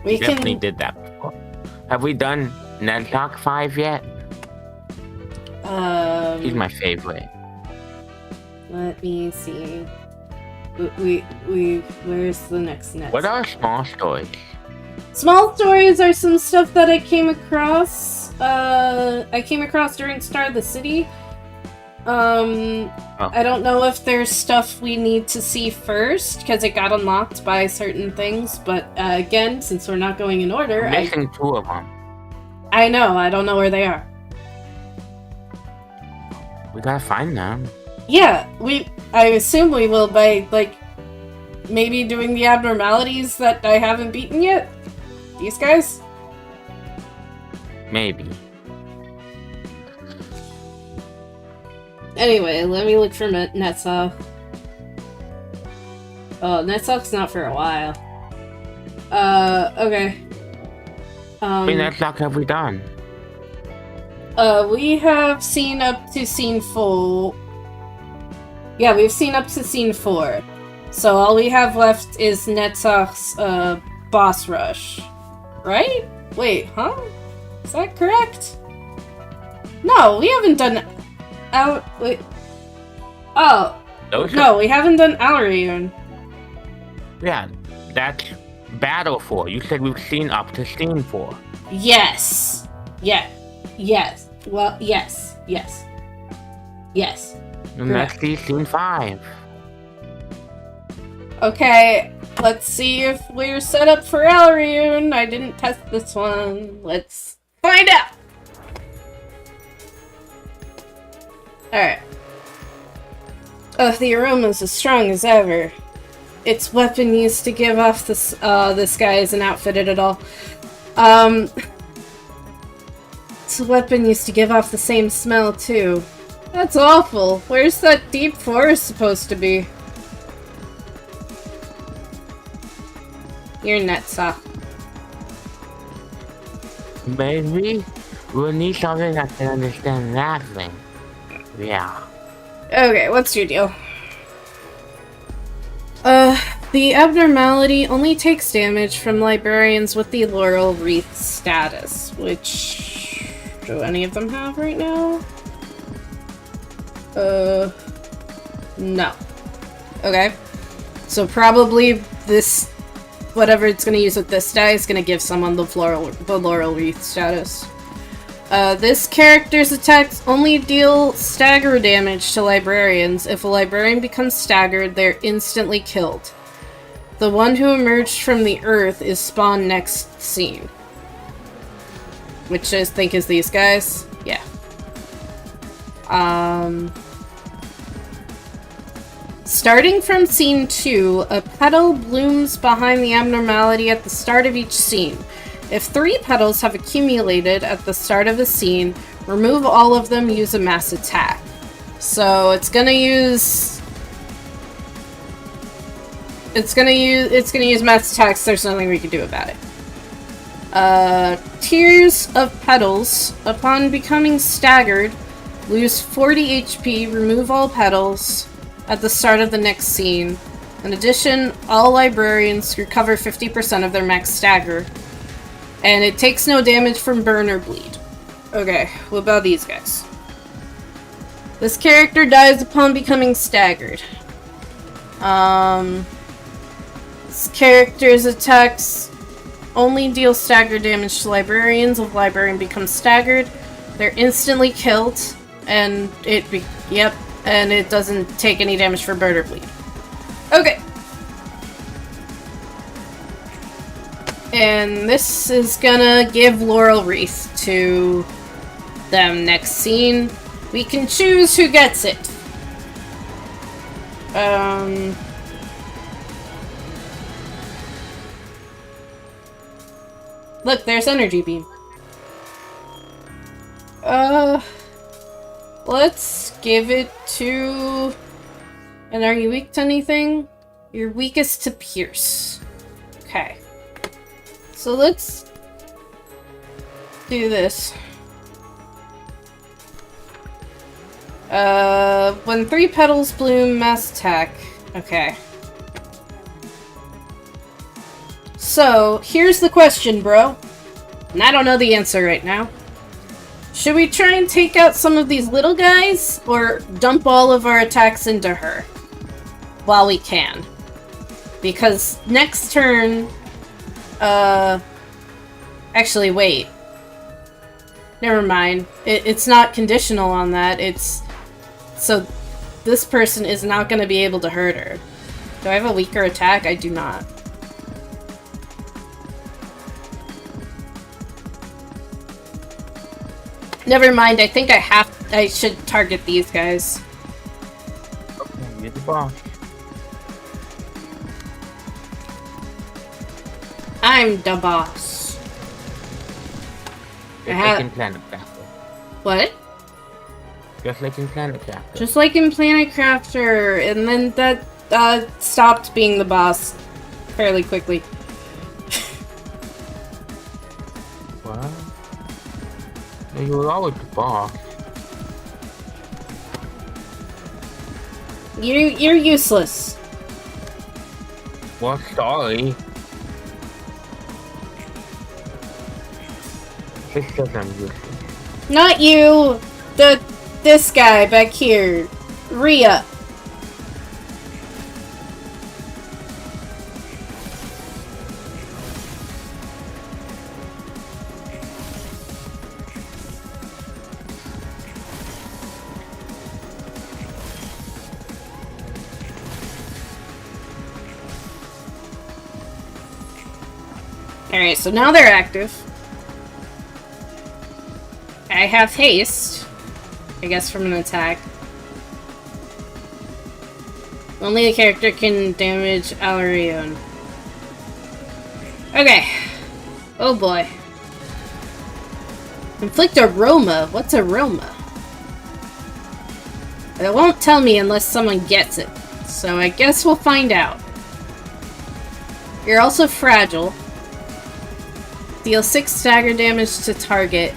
We
definitely
can...
did that before. Have we done Ned Talk 5 yet? He's my favorite.
Let me see. Where's the next?
What are small stories?
Small stories are some stuff that I came across. I came across during Star of the City. I don't know if there's stuff we need to see first, because it got unlocked by certain things, but again, since we're not going in order...
I'm missing two of them.
I know, I don't know where they are.
We gotta find them.
Yeah, I assume we will by, like, maybe doing the abnormalities that I haven't beaten yet? These guys?
Maybe.
Anyway, let me look for Netsock. Oh, Netsock's not for a while. Okay.
How many Netsock have we done?
We have seen up to scene 4. Yeah, we've seen up to scene 4. So all we have left is Netsock's, boss rush. Right? Wait, huh? Is that correct? No, we haven't done... wait. Oh. No, we haven't done Alrion.
Yeah, that's Battle 4. You said we've seen up to scene 4.
Yes. Yeah. Yes. Well, yes. Yes. Yes.
And let's see scene 5.
Okay, let's see if we're set up for Alrion. I didn't test this one. Let's find out. Alright. Oh, the aroma's as strong as ever. Its weapon used to give off this, this guy isn't outfitted at all. Its weapon used to give off the same smell, too. That's awful. Where's that deep forest supposed to be? Your Netsock.
Maybe we'll need something that can understand that thing. Yeah.
Okay, what's your deal? The abnormality only takes damage from librarians with the Laurel Wreath status, which... do any of them have right now? No. Okay. So probably this, whatever it's gonna use with this die is gonna give someone the Laurel Wreath status. This character's attacks only deal stagger damage to librarians. If a librarian becomes staggered, they're instantly killed. The one who emerged from the earth is spawned next scene. Which I think is these guys. Yeah. Starting from scene 2, a petal blooms behind the abnormality at the start of each scene. If 3 petals have accumulated at the start of a scene, remove all of them, use a mass attack. So it's gonna use mass attacks, there's nothing we can do about it. Tiers of petals. Upon becoming staggered, lose 40 HP, remove all petals at the start of the next scene. In addition, all librarians recover 50% of their max stagger. And it takes no damage from burn or bleed. Okay, what about these guys? This character dies upon becoming staggered. This character's attacks only deal stagger damage to librarians. If a librarian becomes staggered, they're instantly killed, and and it doesn't take any damage for burn or bleed. Okay. And this is gonna give Laurel Wreath to them next scene. We can choose who gets it. Look, there's Energy Beam. Let's give it to... And are you weak to anything? You're weakest to Pierce. Okay. So let's do this. When 3 petals bloom, mass attack. Okay. So, here's the question, bro. And I don't know the answer right now. Should we try and take out some of these little guys, or dump all of our attacks into her? While we can. Because next turn... Actually, wait. Never mind. It's not conditional on that. It's... So, this person is not going to be able to hurt her. Do I have a weaker attack? I do not. Never mind, I think I should target these guys.
Okay, you're the boss.
I'm the boss.
Just like in Planet Crafter.
What?
Just like in Planet Crafter.
Just like in Planet Crafter, and then that stopped being the boss fairly quickly.
What? No, you were always the boss.
You're useless.
Well, sorry. This says I'm useless.
Not you! This guy back here. Rhea. Alright, so now they're active. I have haste. I guess from an attack. Only a character can damage Alarion. Okay. Oh boy. Inflict aroma. What's aroma? It won't tell me unless someone gets it. So I guess we'll find out. You're also fragile. Deal 6 stagger damage to target.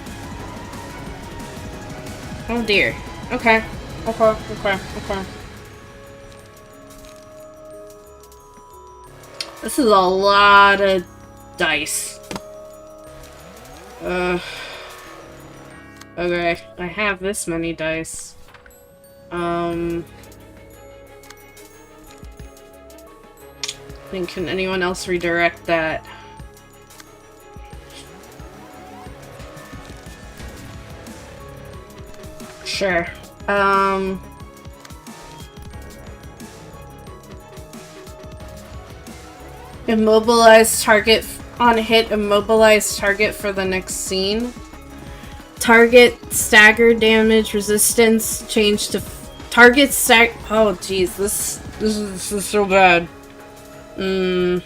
Oh dear. Okay. Okay. This is a lot of dice. Okay. I have this many dice. Can anyone else redirect that? Sure. Immobilize target on hit. Immobilize target for the next scene. Target stagger damage resistance change to target stag. Oh jeez, this is so bad.
Think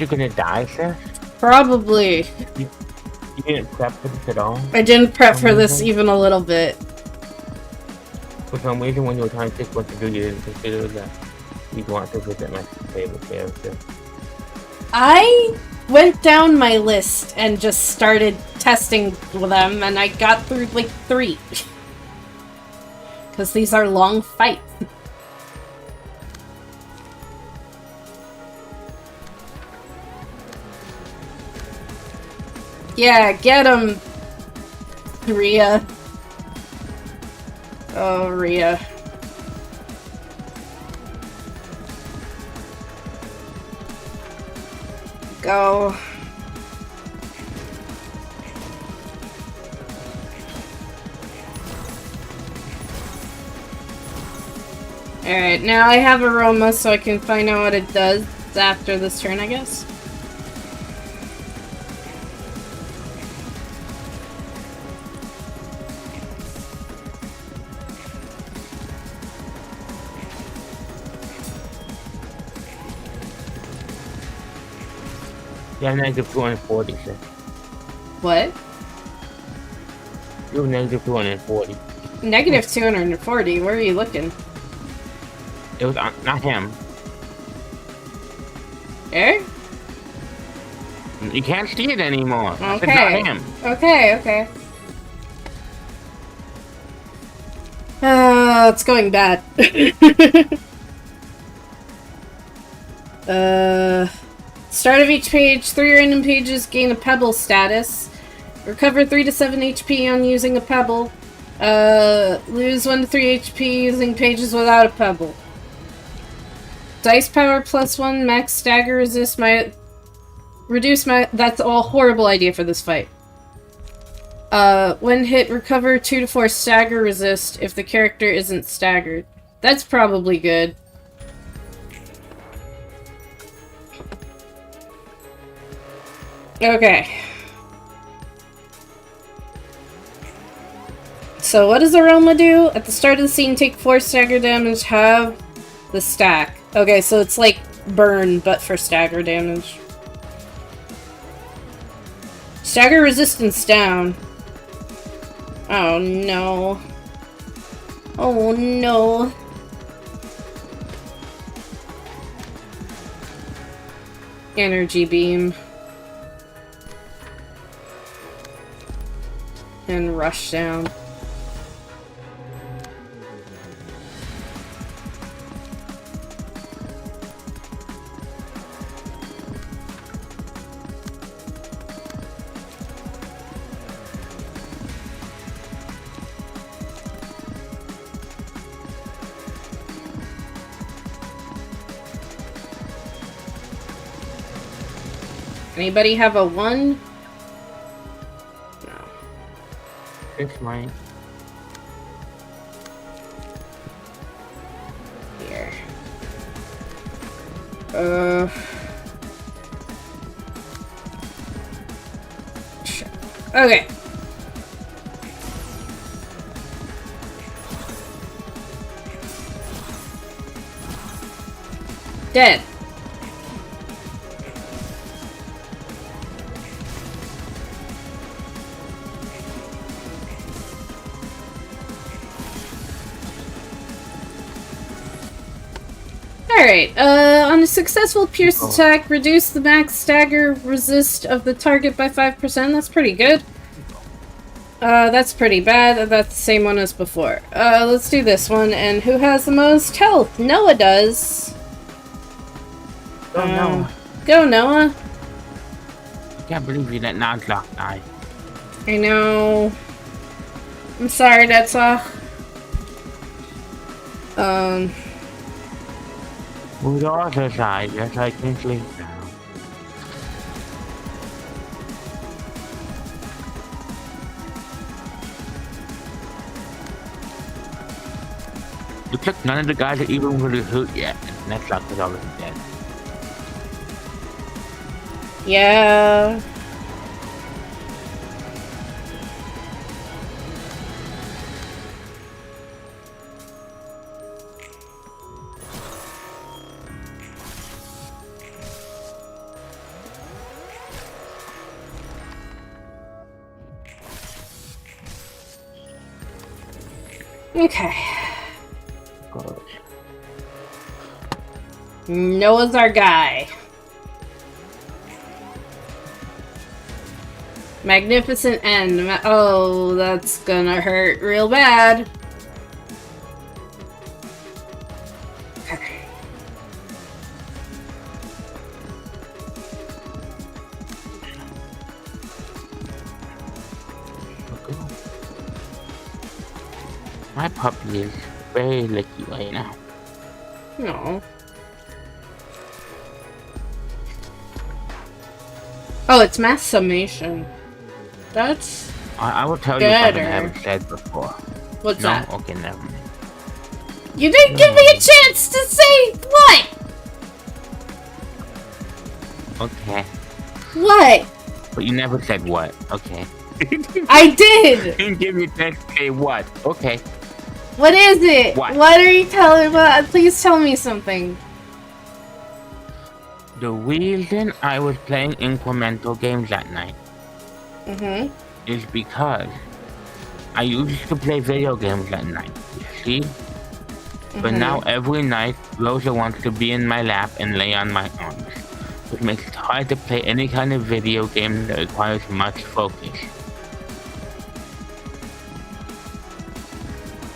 you're gonna die, sir?
Probably.
You didn't prep for this at all?
I didn't prep for this even a little bit.
For some reason, when you were trying to pick what to do, you didn't consider that you'd want to visit my favorite character.
I went down my list and just started testing them, and I got through like 3. Because these are long fights. Yeah, get him, Rhea. Oh, Rhea. Go. Alright, now I have Aroma, so I can find out what it does after this turn, I guess.
Yeah, negative 240, sir.
What?
You're negative 240.
Negative 240? Where are you looking?
It was not him.
There?
You can't see it anymore.
Okay.
It's not him.
Okay. It's going bad. Start of each page, 3 random pages gain a pebble status. Recover 3 to 7 HP on using a pebble. Lose 1 to 3 HP using pages without a pebble. Dice power +1, max stagger resist reduce my. That's a horrible idea for this fight. When hit, recover 2 to 4 stagger resist if the character isn't staggered. That's probably good. Okay. So what does Aroma do? At the start of the scene, take 4 stagger damage, have the stack. Okay, so it's like burn, but for stagger damage. Stagger resistance down. Oh no. Oh no. Energy beam. And rush down. Anybody have a 1?
It's mine.
Here. Sure. Okay. Dead. Alright, on a successful pierce attack, reduce the max stagger resist of the target by 5%. That's pretty good. That's pretty bad. That's the same one as before. Let's do this one. And who has the most health? Noah does.
Oh no.
Go, Noah.
Can't believe you let Nuzlocke die.
I know. I'm sorry, that's
Move the other side, yes, I can sleep now. Looks like none of the guys are even really hurt yet. Nuzlocke is already dead.
yeah. Okay.
Good.
Noah's our guy. Magnificent End. Oh, that's gonna hurt real bad. Okay.
My puppy is very licky right now.
No. Oh, it's mass summation. That's
I will tell you something I
better.
haven't said before.
What's
No?
that?
Okay, never mind.
You didn't give me a chance to say what?
Okay.
What?
But you never said what. Okay.
I did.
You didn't give me a chance to say what. Okay.
What is it?
What?
What are you telling me? Please tell me something.
The reason I was playing incremental games that night
Mm-hmm.
is because I used to play video games at night, you see? But now every night, Rosa wants to be in my lap and lay on my arms, which makes it hard to play any kind of video game that requires much focus.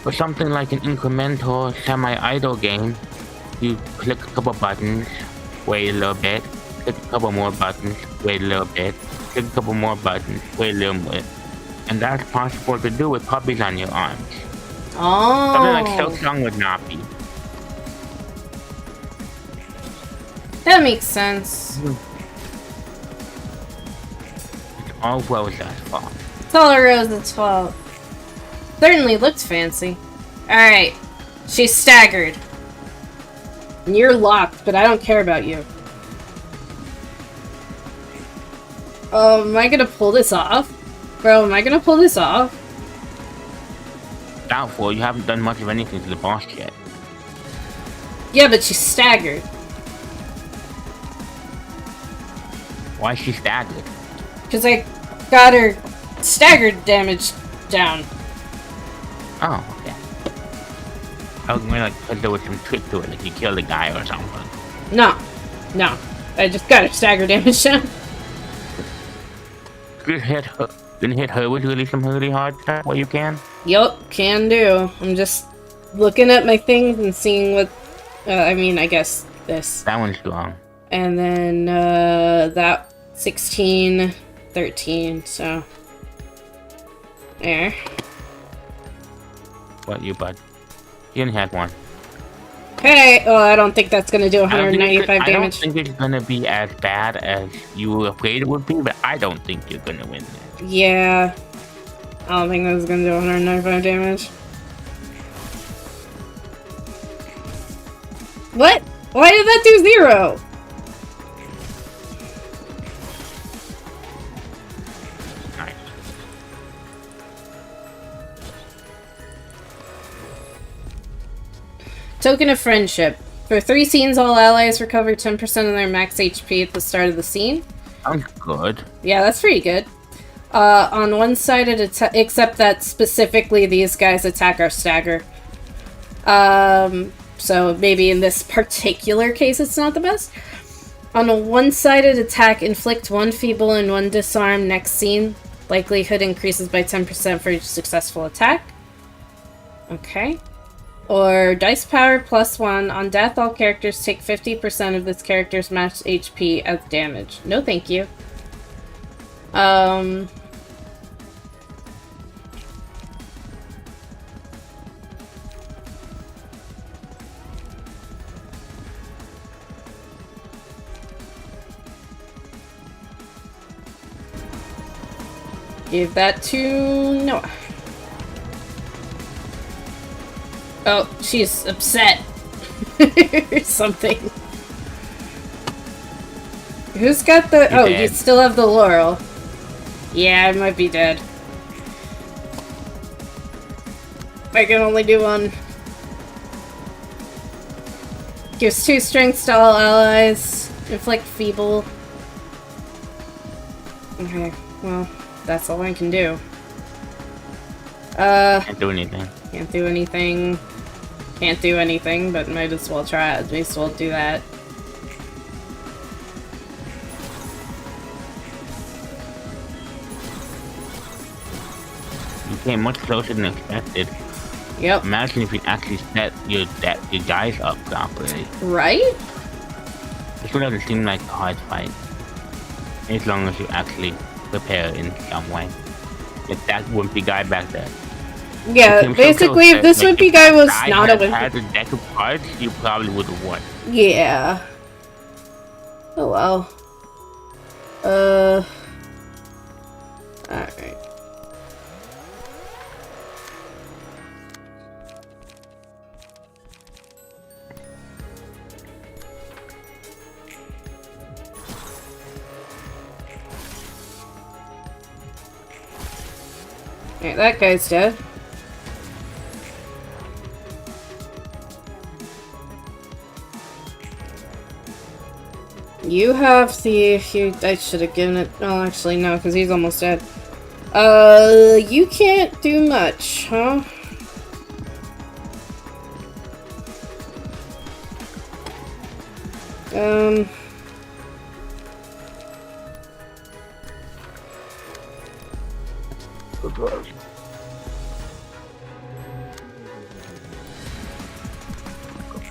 For something like an incremental, semi-idle game, you click a couple buttons, wait a little bit, click a couple more buttons, wait a little bit, click a couple more buttons, wait a little bit. And that's possible to do with puppies on your arms.
Oh.
Something like So Strong would not be.
That makes sense.
It's all Rosa's fault.
It's all Rosa's fault. Certainly looked fancy. Alright. She's staggered. And you're locked, but I don't care about you. Am I gonna pull this off? Bro, am I gonna pull this off?
Doubtful, you haven't done much of anything to the boss yet.
Yeah, but she's staggered.
Why is she staggered?
Because I got her staggered damage down.
Oh, okay. I was like, cause there was some trick to it, like you killed a guy or something.
No. No. I just got her stagger damage down.
Just hit her. Then hit her with really some really hard stuff while you can.
Yup, can do. I'm just looking at my things and seeing what... I mean, I guess this.
That one's strong.
And then, that 16, 13, so... There.
What, you bud? You only had one.
Hey! Oh, I don't think that's gonna do 195 damage.
I don't think it's gonna be as bad as you were afraid it would be, but I don't think you're gonna win that.
Yeah. I don't think that's gonna do 195 damage. What? Why did that do 0?
Nice.
Token of Friendship. For 3 scenes, all allies recover 10% of their max HP at the start of the scene.
Sounds good.
Yeah, that's pretty good. On one-sided except that specifically these guys attack our stagger. So maybe in this particular case it's not the best. On a one-sided attack, inflict 1 feeble and 1 disarm next scene. Likelihood increases by 10% for each successful attack. Okay. Or dice power +1. On death, all characters take 50% of this character's max HP as damage. No thank you. Um... Give that to Noah. Oh, she's upset. Or something. Who's got the...
You're
oh,
dead.
you still have the laurel. Yeah, I might be dead. I can only do one. Gives 2 strengths to all allies. Inflict feeble. Okay, well, that's all I can do.
Can't do anything.
Can't do anything. Can't do anything, but might as well try it. Might as well do that.
You came much closer than expected.
Yep.
Imagine if you actually set your guys up properly.
Right?
This would have seemed like a hard fight. As long as you actually prepare in some way. Like that wimpy guy back there.
Yeah, basically, if this wimpy guy was not a wimpy...
had a deck of cards, you probably would have won.
Yeah. Oh well. Alright. Alright, that guy's dead. You have the... I should have given it... oh, actually, no, because he's almost dead. You can't do much, huh?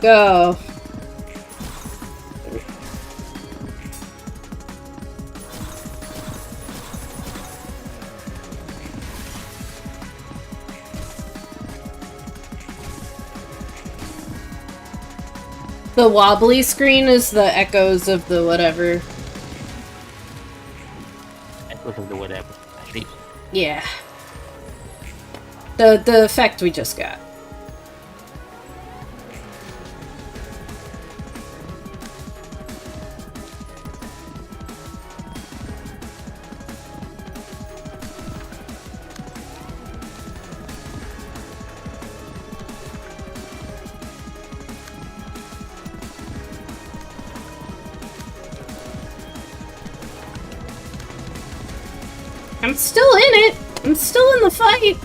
Go. The wobbly screen is the echoes of the whatever.
Echoes of the whatever. I see.
Yeah. The effect we just got. I'm still in it! I'm still in the fight!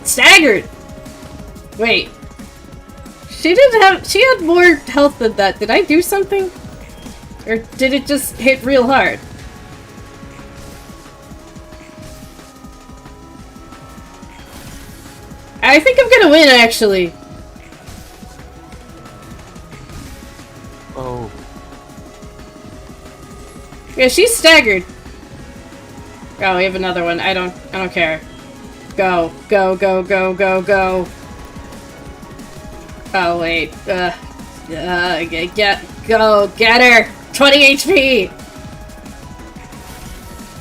Staggered! Wait. She didn't have- she had more health than that. Did I do something? Or did it just hit real hard? I think I'm gonna win, actually.
Oh.
Yeah, she's staggered. Oh, we have another one. I don't care. Go, go, go, go, go, go. Oh wait. Go, get her. 20 HP.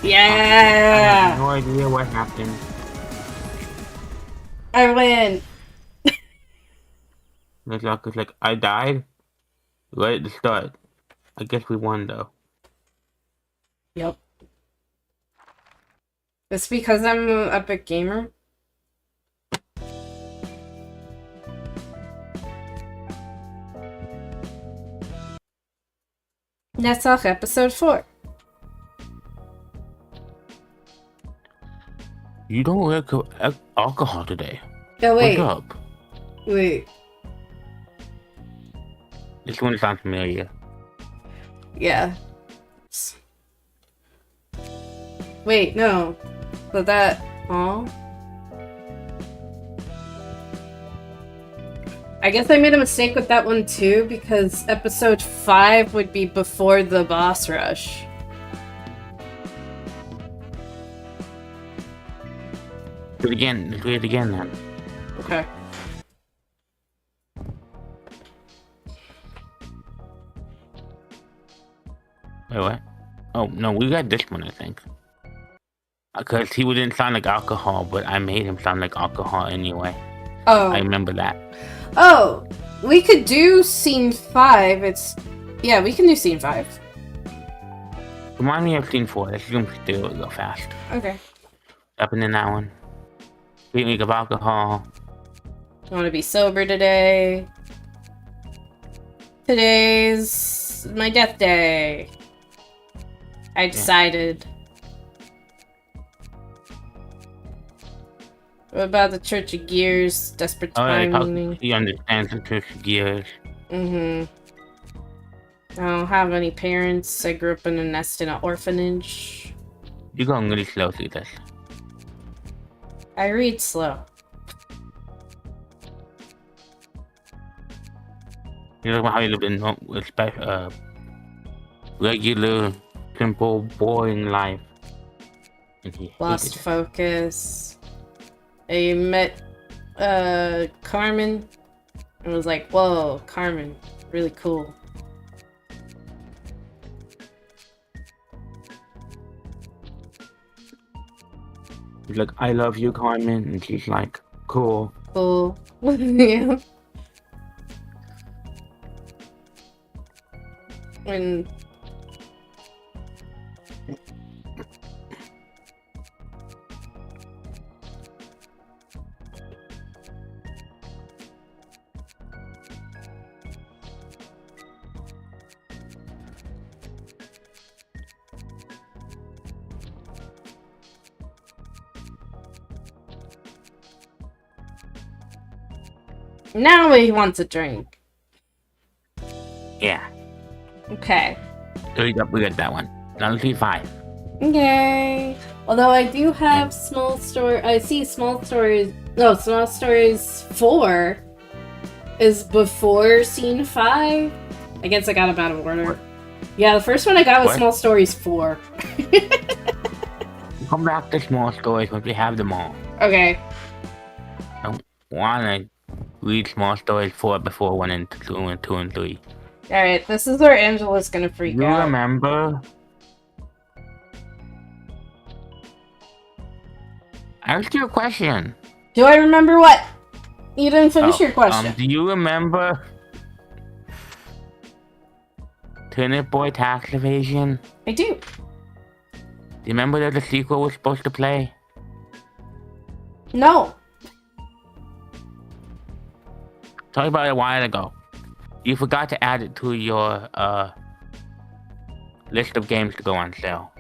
Yeah.
I have no idea what happened.
I win.
It's like I died right at the start. I guess we won though.
Yep. It's because I'm an epic gamer. That's all, episode 4.
You don't like alcohol today.
Oh wait.
What's up?
Wait.
This one sounds familiar.
Yeah. Wait, no. But that... Aw. I guess I made a mistake with that one too, because episode 5 would be before the boss rush.
Do it again. Do it again then.
Okay.
Wait, what? Oh, no, we got this one, I think. Because he wouldn't sound like alcohol, but I made him sound like alcohol anyway.
Oh.
I remember that.
Oh, we could do scene 5. Yeah, we can do scene 5.
Remind me of scene 4. Let's zoom through real fast.
Okay.
Happened in that one. Treatment of alcohol.
I want to be sober today. Today's my death day. I decided. What about the Church of Gears? Desperate timing.
He understands the Church of Gears.
I don't have any parents. I grew up in a nest in an orphanage.
You're going really slow through this.
I read slow.
You know how you live in regular, simple, boring life.
Lost focus. I met Carmen and was like, whoa, Carmen, really cool.
He's like, I love you, Carmen, and she's like, cool.
Cool. Yeah. And now he wants a drink.
Yeah.
Okay.
So we got that one. Now let's see 5.
Okay. Although I do have small story. I see small stories. No, small stories 4 is before scene 5. I guess I got them out of order. Yeah, the first one I got was small stories 4.
Come back to small stories once we have them all.
Okay.
I wanna read small stories 4 before 1 and 2 and 2 and 3.
Alright, this is where Angela's gonna freak out.
You remember? I asked you a question.
Do I remember what? You didn't finish your question.
Do you remember Turnip Boy Tax Evasion?
I do.
Do you remember that the sequel was supposed to play?
No.
Talked about it a while ago. You forgot to add it to your list of games to go on sale.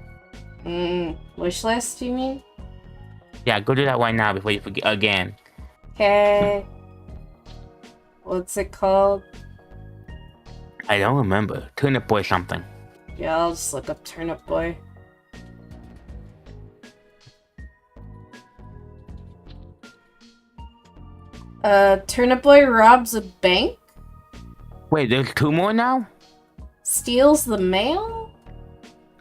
Wish list, you mean?
Yeah, go do that right now before you forget again.
Okay. What's it called?
I don't remember. Turnip Boy something.
Yeah, I'll just look up Turnip Boy. Turnip Boy robs a bank?
Wait, there's 2 more now?
Steals the mail?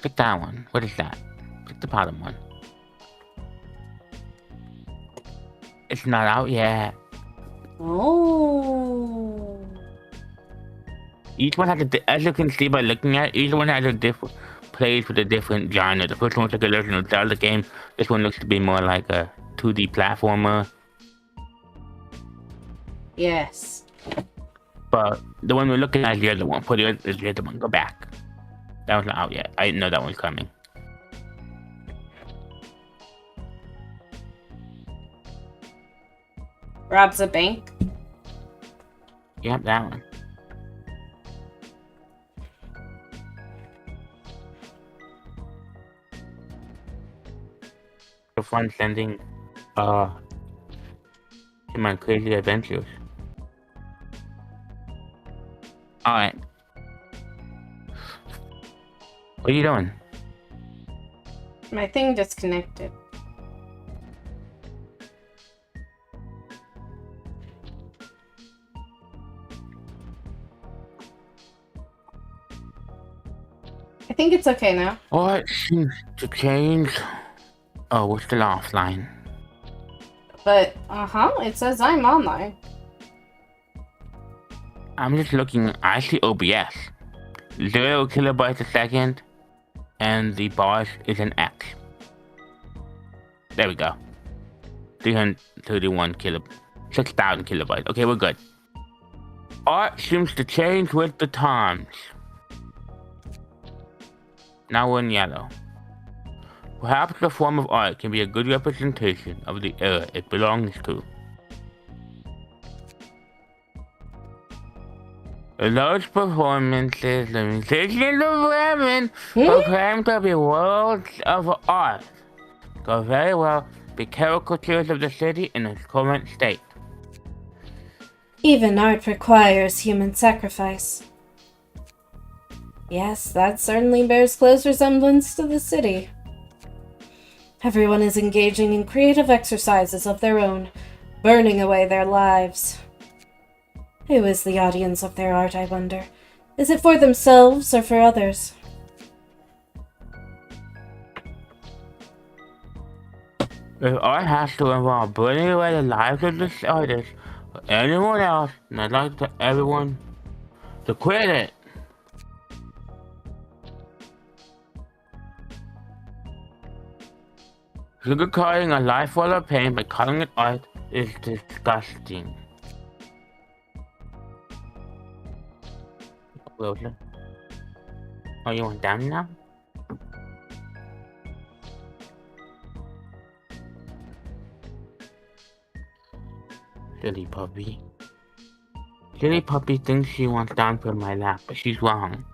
Pick that one. What is that? Pick the bottom one. It's not out yet.
Oh.
Each one has as you can see by looking at it, each one has a different plays with a different genre. The first one looks like a Legend of Zelda game. This one looks to be more like a 2D platformer.
Yes.
But the one we're looking at is the other one. Put the other one. Go back. That was not out yet. I didn't know that one was coming.
Robs a bank?
Yep, that one. So fun sending in my crazy adventures. Alright. What are you doing?
My thing disconnected. I think it's okay now.
What seems to change? Oh, we're still offline.
But, it says I'm online.
I'm just looking. I see OBS. 0 kilobytes a second, and the bars is an X. There we go. 331 kilobytes. 6,000 kilobytes. Okay, we're good. Art seems to change with the times. Now we're in yellow. Perhaps the form of art can be a good representation of the era it belongs to. The large performances, the musicians of women proclaim to be worlds of art. Could very well be caricatures of the city in its current state.
Even art requires human sacrifice. Yes, that certainly bears close resemblance to the city. Everyone is engaging in creative exercises of their own, burning away their lives. Who is the audience of their art, I wonder? Is it for themselves or for others?
If art has to involve burning away the lives of this artist or anyone else, then I'd like to everyone to quit it. Sugarcoating a life full of pain by calling it art is disgusting. Wilson? Oh, you want down now? Silly puppy. Silly puppy thinks she wants down from my lap, but she's wrong.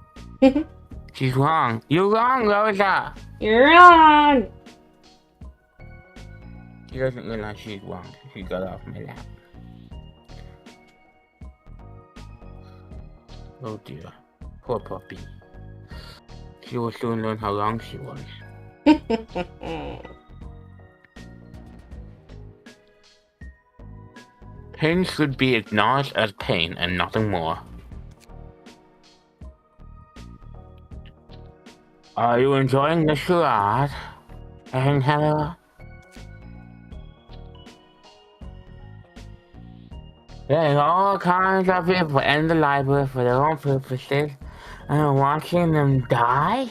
She's wrong. You're wrong, Rosa!
You're wrong!
She doesn't realize she's wrong. She got off my lap. Oh dear. Poor puppy. She will soon learn how wrong she was. Pain should be acknowledged as pain and nothing more. Are you enjoying the charade? And hello? There's all kinds of people in the library for their own purposes, and watching them die?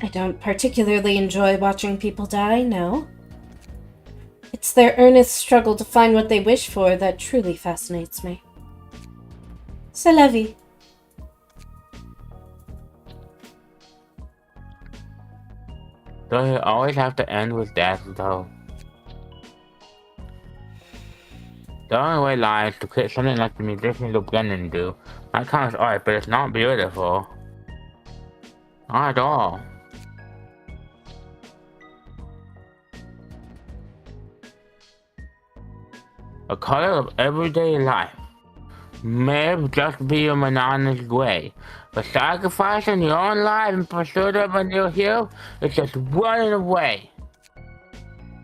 I don't particularly enjoy watching people die, no. It's their earnest struggle to find what they wish for that truly fascinates me. C'est la vie.
Does it always have to end with death, though? The only way lies to create something like the musicians of Brennan do. That kind of art, but it's not beautiful. Not at all. A color of everyday life may just be a monotonous way, but sacrificing your own life in pursuit of a new hero is just running away.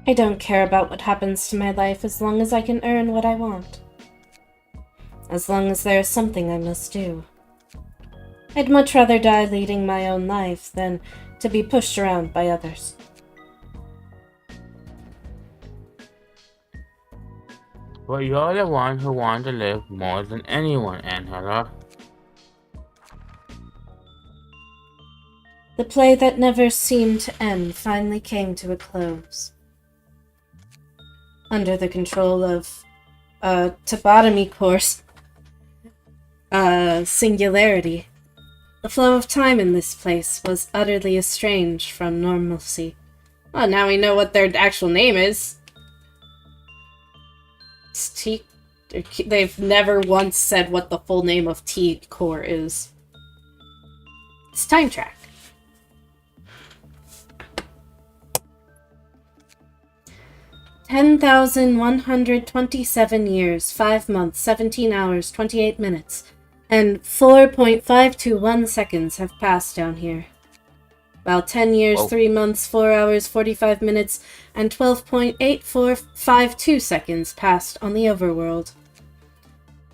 I don't care about what happens to my life as long as I can earn what I want. As long as there is something I must do. I'd much rather die leading my own life than to be pushed around by others.
But you're the one who wants to live more than anyone, Angela.
The play that never seemed to end finally came to a close. Under the control of a tobotomy course, singularity, the flow of time in this place was utterly estranged from normalcy. Well, now we know what their actual name is. It's T. They've never once said what the full name of T-Core is. It's Time Track. $10,127 years, 5 months, 17 hours, 28 minutes, and 4.521 seconds have passed down here. While 10 years, 3 months, 4 hours, 45 minutes, and 12.8452 seconds passed on the overworld.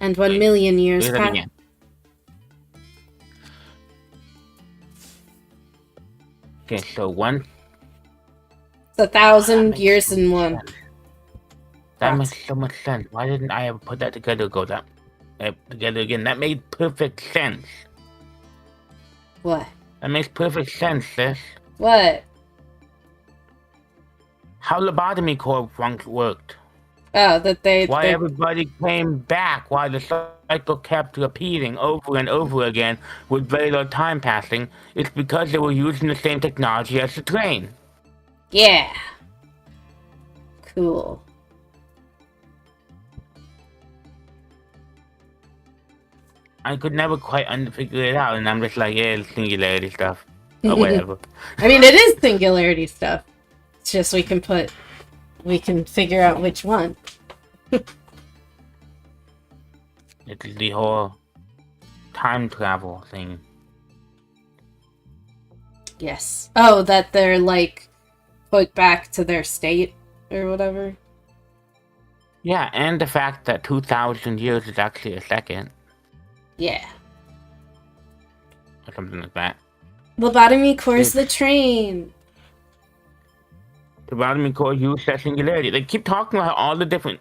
And 1 million years passed.
Okay, so one.
It's 1,000
Makes
years
so
in
much
one.
sense. That makes so much sense. Why didn't I ever put that together? Together again. That made perfect sense.
What?
That makes perfect sense, sis.
What?
How lobotomy core worked.
Oh, that
Why everybody came back, why the cycle kept repeating over and over again with very little time passing. It's because they were using the same technology as the train.
Yeah. Cool.
I could never quite figure it out, and I'm just like, yeah, it's singularity stuff. Or whatever.
I mean, it is singularity stuff. It's just we can figure out which one.
It's the whole time travel thing.
Yes. Oh, that they're, like, put back to their state or whatever.
Yeah, and the fact that 2,000 years is actually a second.
Yeah.
Or something like that.
Lobotomy core's the train.
The lobotomy core use that singularity. They keep talking about all the different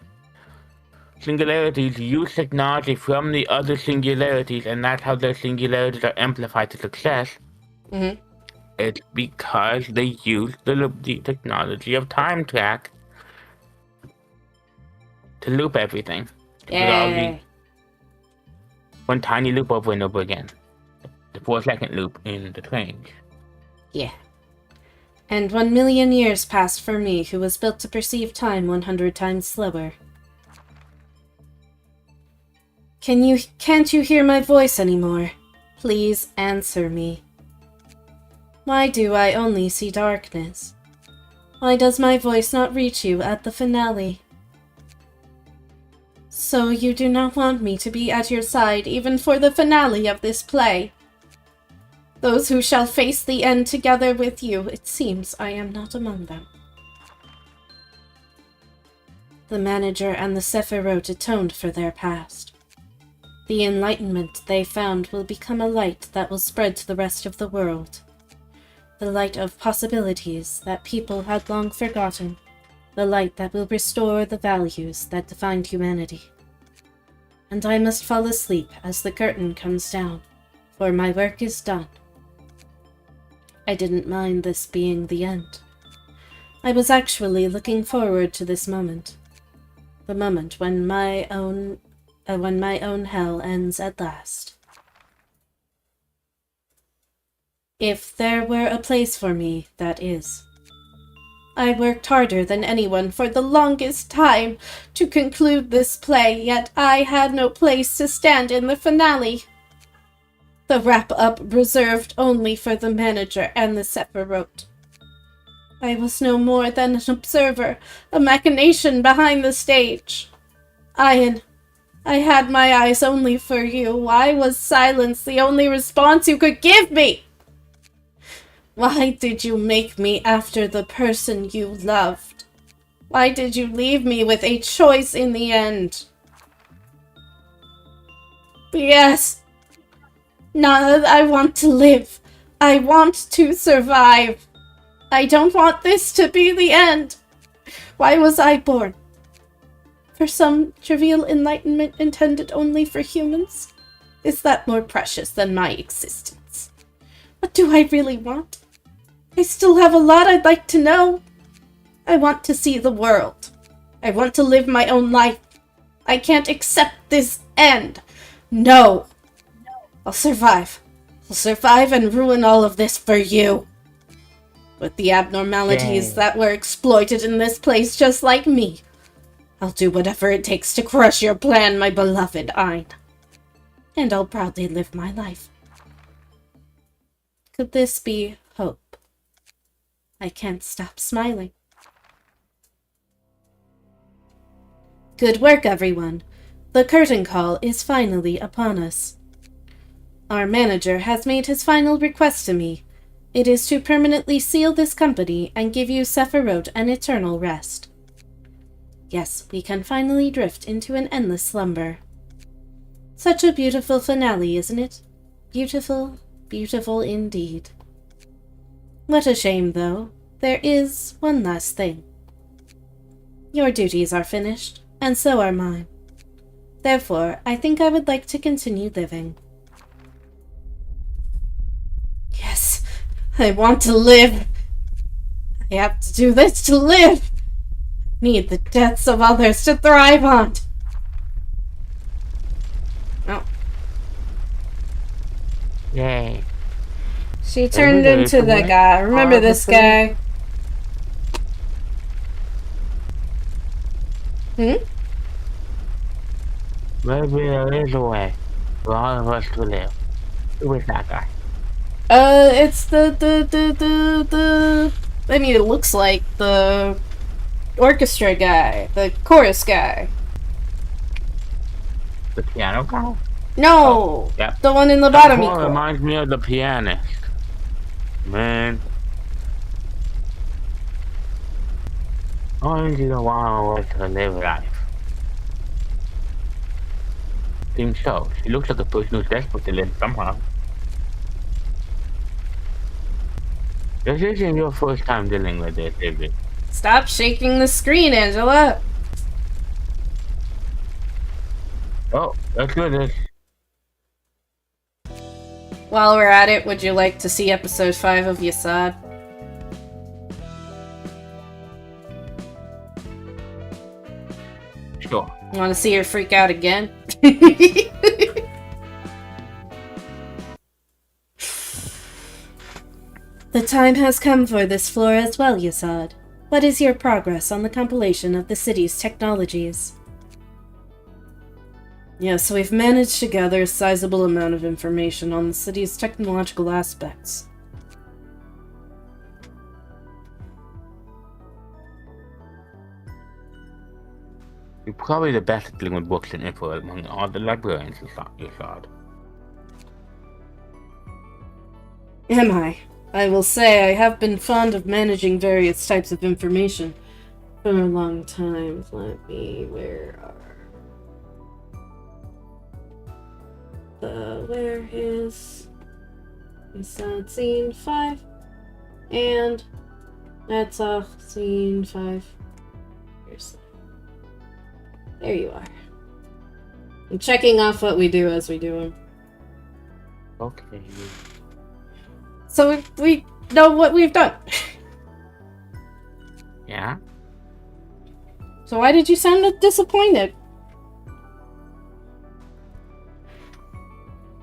singularities use technology from the other singularities, and that's how their singularities are amplified to success.
Mm-hmm.
It's because they use the technology of time track to loop everything.
Yay.
One tiny loop over and over again. The 4-second loop in the trains.
Yeah. And 1 million years passed for me, who was built to perceive time 100 times slower. Can't you hear my voice anymore? Please answer me. Why do I only see darkness? Why does my voice not reach you at the finale? So you do not want me to be at your side even for the finale of this play? Those who shall face the end together with you, it seems I am not among them. The manager and the Sephiroth atoned for their past. The enlightenment they found will become a light that will spread to the rest of the world. The light of possibilities that people had long forgotten. The light that will restore the values that defined humanity. And I must fall asleep as the curtain comes down, for my work is done. I didn't mind this being the end. I was actually looking forward to this moment. The moment when my own hell ends at last. If there were a place for me, that is. I worked harder than anyone for the longest time to conclude this play, yet I had no place to stand in the finale. The wrap-up reserved only for the manager and the Sephiroth. I was no more than an observer, a machination behind the stage. I had my eyes only for you. Why was silence the only response you could give me? Why did you make me after the person you loved? Why did you leave me with a choice in the end? Yes. Now I want to live. I want to survive. I don't want this to be the end. Why was I born? For some trivial enlightenment intended only for humans? Is that more precious than my existence? What do I really want? I still have a lot I'd like to know. I want to see the world. I want to live my own life. I can't accept this end. No. I'll survive. I'll survive and ruin all of this for you. With the abnormalities that were exploited in this place just like me. I'll do whatever it takes to crush your plan, my beloved Ein. And I'll proudly live my life. Could this be hope? I can't stop smiling. Good work, everyone. The curtain call is finally upon us. Our manager has made his final request to me. It is to permanently seal this company and give you Sephiroth an eternal rest. Yes, we can finally drift into an endless slumber. Such a beautiful finale, isn't it? Beautiful, beautiful indeed. What a shame, though. There is one last thing. Your duties are finished, and so are mine. Therefore, I think I would like to continue living. Yes, I want to live. I have to do this to live. Need the deaths of others to thrive on. Oh.
Yay.
She turned into the guy. Remember this guy?
Maybe there is a way for all of us to live. Who is that guy?
It's the I mean, it looks like the orchestra guy, the chorus guy.
The piano guy?
No!
Oh, yep.
The one in the bottom equal.
Reminds me of the pianist. Man. Only the one wants to live life. Seems so. She looks like a person who's desperate to live somehow. This isn't your first time dealing with this, is it?
Stop shaking the screen, Angela!
Oh, let's do this.
While we're at it, would you like to see episode 5 of Yasad?
Sure.
Want to see her freak out again? The time has come for this floor as well, Yasad. What is your progress on the compilation of the city's technologies? Yes, we've managed to gather a sizable amount of information on the city's technological aspects.
You're probably the best at dealing with books and info among all the librarians you saw.
Am I? I will say I have been fond of managing various types of information for a long time. Let me... where is... scene 5? And... that's off scene 5. Here's... there you are. I'm checking off what we do as we do them.
Okay.
So we know what we've done.
Yeah?
So why did you sound disappointed?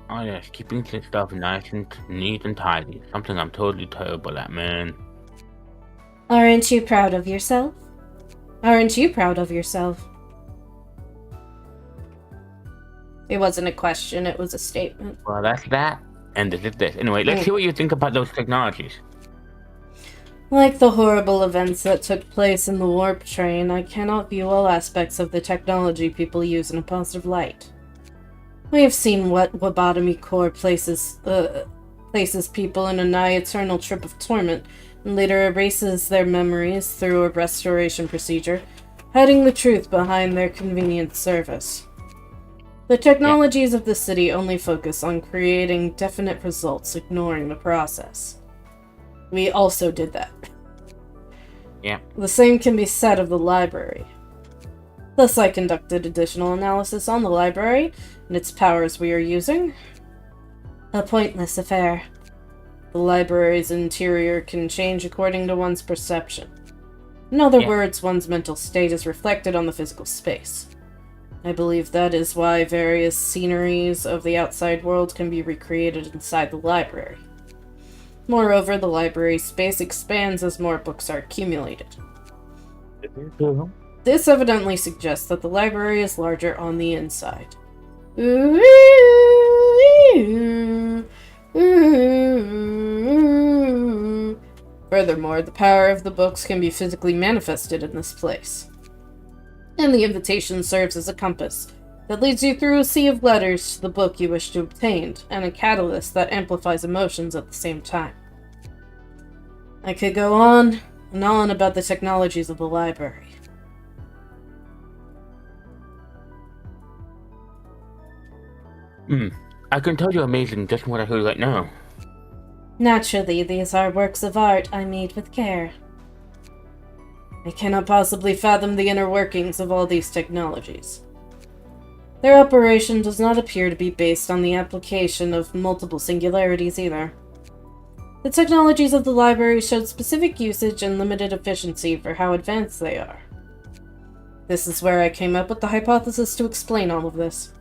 Oh yes, keeping this stuff nice and neat and tidy. Something I'm totally terrible at, man.
Aren't you proud of yourself? Aren't you proud of yourself? It wasn't a question, it was a statement.
Well, that's that. And this is this. Anyway, let's see what you think about those technologies.
Like the horrible events that took place in the warp train, I cannot view all aspects of the technology people use in a positive light. We have seen what Wabotomy Core places people in a nigh eternal trip of torment, and later erases their memories through a restoration procedure, hiding the truth behind their convenient service. The technologies of the city only focus on creating definite results, ignoring the process. We also did that.
Yeah.
The same can be said of the library. Thus, I conducted additional analysis on the library and its powers we are using. A pointless affair. The library's interior can change according to one's perception. In other words, one's mental state is reflected on the physical space. I believe that is why various sceneries of the outside world can be recreated inside the library. Moreover, the library space expands as more books are accumulated. This evidently suggests that the library is larger on the inside. Furthermore, the power of the books can be physically manifested in this place. And the invitation serves as a compass that leads you through a sea of letters to the book you wish to obtain, and a catalyst that amplifies emotions at the same time. I could go on and on about the technologies of the library.
I can tell you're amazing just from what I heard right now.
Naturally, these are works of art I made with care. I cannot possibly fathom the inner workings of all these technologies. Their operation does not appear to be based on the application of multiple singularities either. The technologies of the library showed specific usage and limited efficiency for how advanced they are. This is where I came up with the hypothesis to explain all of this.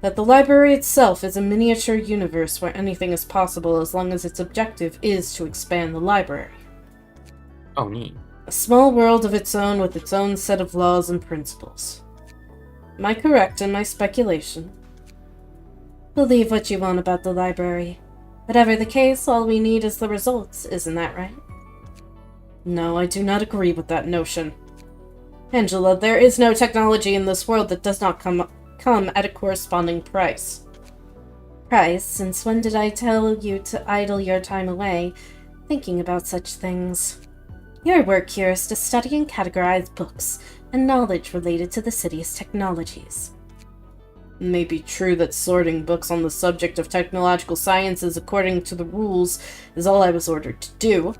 That the library itself is a miniature universe where anything is possible as long as its objective is to expand the library.
Oh, neat.
A small world of its own with its own set of laws and principles. Am I correct in my speculation? Believe what you want about the library. Whatever the case, all we need is the results, isn't that right? No, I do not agree with that notion. Angela, there is no technology in this world that does not come at a corresponding price. Price? Since when did I tell you to idle your time away thinking about such things? Your work here is to study and categorize books and knowledge related to the city's technologies. It may be true that sorting books on the subject of technological sciences according to the rules is all I was ordered to do.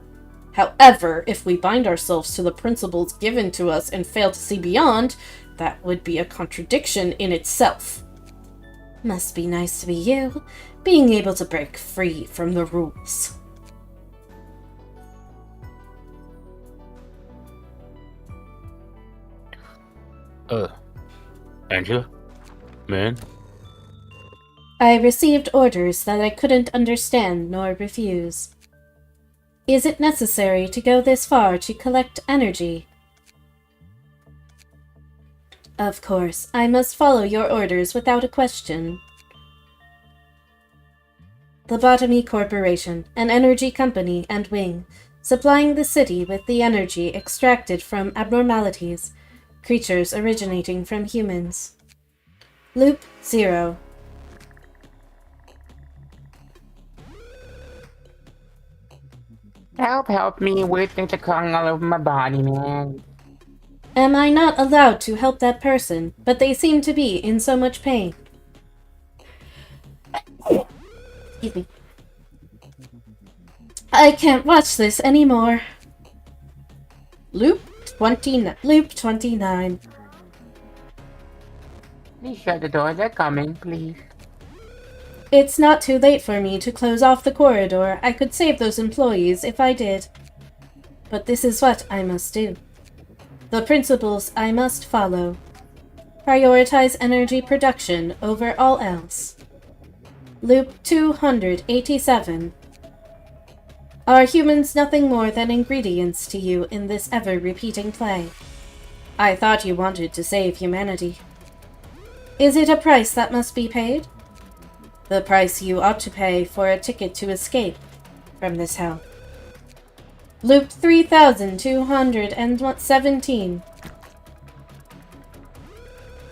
However, if we bind ourselves to the principles given to us and fail to see beyond, that would be a contradiction in itself. Must be nice to be you, being able to break free from the rules.
Angela? Man?
I received orders that I couldn't understand nor refuse. Is it necessary to go this far to collect energy? Of course, I must follow your orders without a question. Lobotomy Corporation, an energy company and wing, supplying the city with the energy extracted from abnormalities, creatures originating from humans. Loop 0.
Help me. Weird things are crawling all over my body, man.
Am I not allowed to help that person, but they seem to be in so much pain? Excuse me. I can't watch this anymore. Loop 29.
Please shut the door. They're coming, please.
It's not too late for me to close off the corridor. I could save those employees if I did. But this is what I must do. The principles I must follow. Prioritize energy production over all else. Loop 287. Are humans nothing more than ingredients to you in this ever-repeating play? I thought you wanted to save humanity. Is it a price that must be paid? The price you ought to pay for a ticket to escape from this hell. Loop 3217.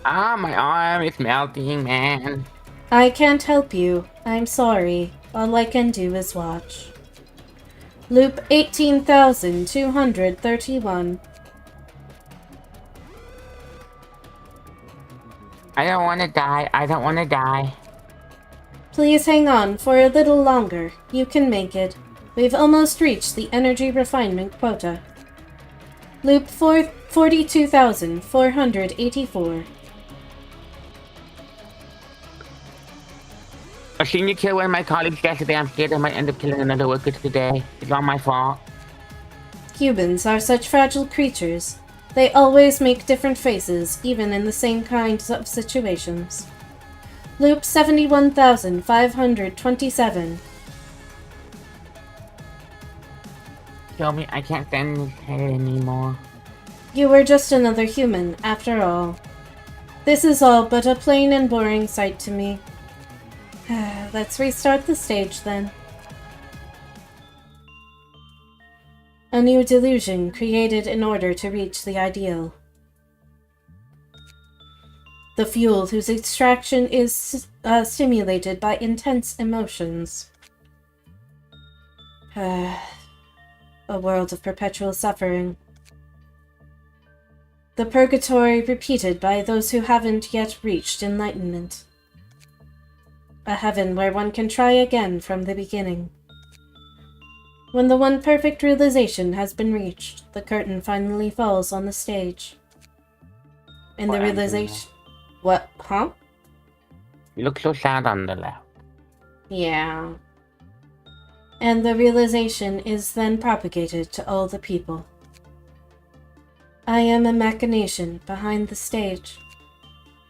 Ah, my arm is melting, man.
I can't help you. I'm sorry. All I can do is watch. Loop 18231.
I don't want to die.
Please hang on for a little longer. You can make it. We've almost reached the energy refinement quota. Loop 42,484.
I've seen you kill one of my colleagues yesterday. I'm scared I might end up killing another worker today. It's all my fault.
Humans are such fragile creatures. They always make different faces, even in the same kinds of situations. Loop 71,527.
Kill me. I can't stand this head anymore.
You were just another human, after all. This is all but a plain and boring sight to me. Let's restart the stage, then. A new delusion created in order to reach the ideal. The fuel whose extraction is stimulated by intense emotions. A world of perpetual suffering. The purgatory repeated by those who haven't yet reached enlightenment. A heaven where one can try again from the beginning. When the one perfect realization has been reached, the curtain finally falls on the stage. And the realization... What? Huh?
You look so sad on the left.
Yeah. And the realization is then propagated to all the people. I am a machination behind the stage.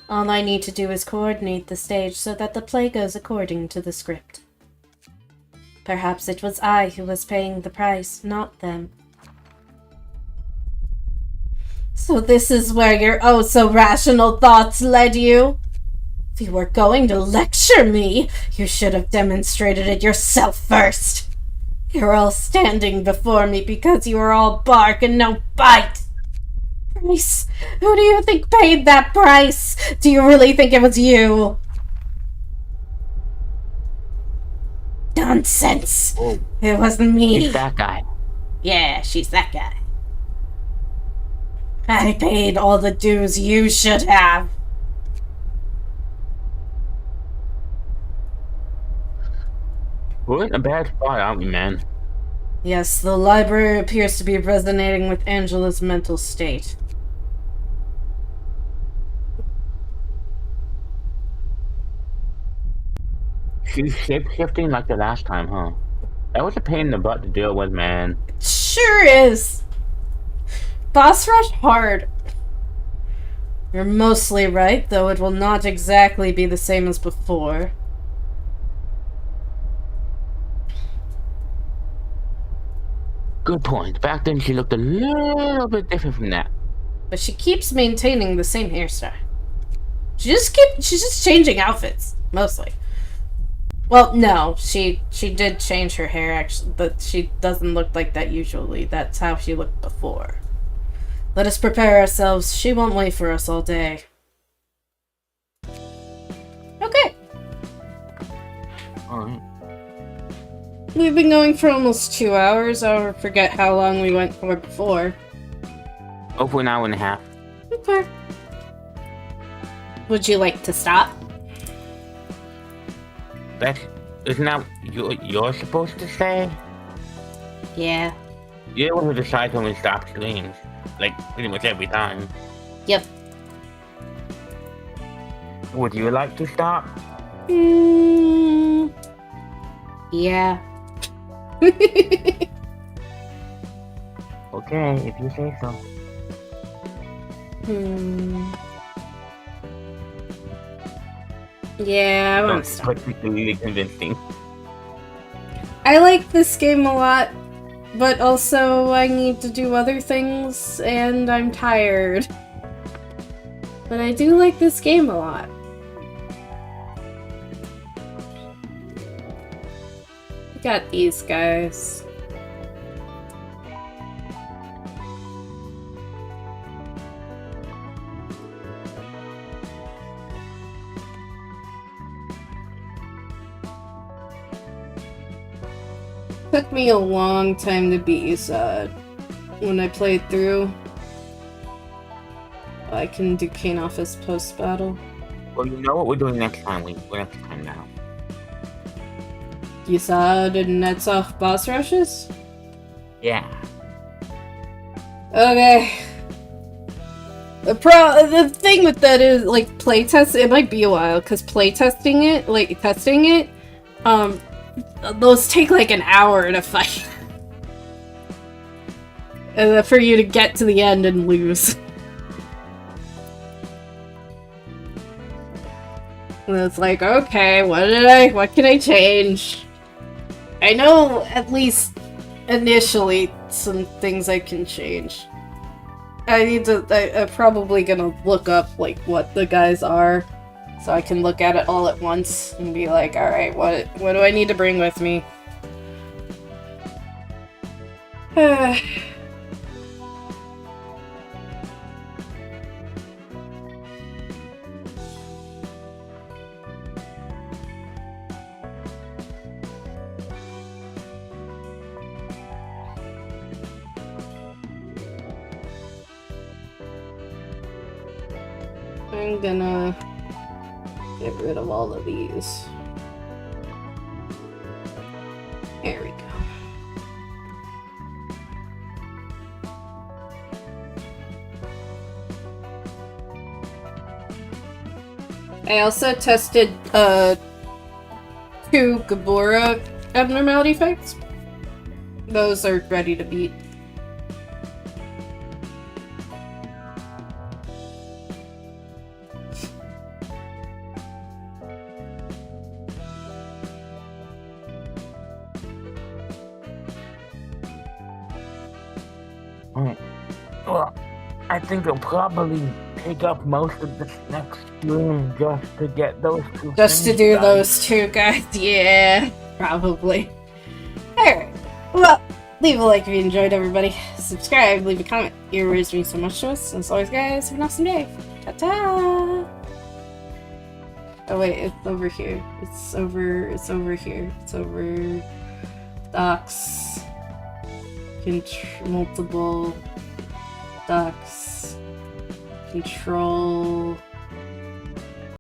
All I need to do is coordinate the stage so that the play goes according to the script. Perhaps it was I who was paying the price, not them. So this is where your oh-so-rational thoughts led you? If you were going to lecture me, you should have demonstrated it yourself first. You're all standing before me because you are all bark and no bite. Price? Who do you think paid that price? Do you really think it was you? Nonsense.
Oh,
it wasn't me.
She's that guy.
Yeah, she's that guy. I paid all the dues you should have.
We're in a bad spot, aren't we, man?
Yes, the library appears to be resonating with Angela's mental state.
She's shape-shifting like the last time, huh? That was a pain in the butt to deal with, man.
It sure is. Boss rush hard. You're mostly right, though it will not exactly be the same as before.
Good point. Back then she looked a little bit different from that.
But she keeps maintaining the same hairstyle. She's just changing outfits, mostly. Well, no, she did change her hair, actually, but she doesn't look like that usually. That's how she looked before. Let us prepare ourselves. She won't wait for us all day. Okay.
Alright.
We've been going for almost 2 hours. I'll forget how long we went for before.
Over an hour and a half.
Okay. Would you like to stop?
Isn't that what you're supposed to say?
Yeah.
You're the one who decides when we stop streams. Like, pretty much every time.
Yep.
Would you like to stop?
Yeah.
Okay, if you say so.
Yeah, I want to
That's
stop.
particularly convincing.
I like this game a lot, but also I need to do other things, and I'm tired. But I do like this game a lot. I got these guys. Took me a long time to beat Usad when I played through. I can do Xanthos post-battle.
Well, you know what we're doing next time. We're next time now.
Usad and Netzach boss rushes?
Yeah.
Okay. The thing with that is, like, playtest, it might be a while, because testing it, those take like an hour to fight. And then for you to get to the end and lose. And it's like, okay, what can I change? I know at least initially some things I can change. I'm probably gonna look up like what the guys are, so I can look at it all at once and be like, alright, what do I need to bring with me? I'm gonna get rid of all of these. There we go. I also tested 2 Gabora abnormality effects. Those are ready to beat.
Well, I think I'll probably pick up most of this next stream just to get those 2
Just to
things
do
done.
those 2 guys, yeah, probably. Alright, well, leave a like if you enjoyed, everybody. Subscribe, leave a comment. Your words mean so much to us. And as always, guys, have an awesome day. Ta-ta! Oh wait, it's over here. It's over here. It's over... Docs. Multiple... Docs. Control...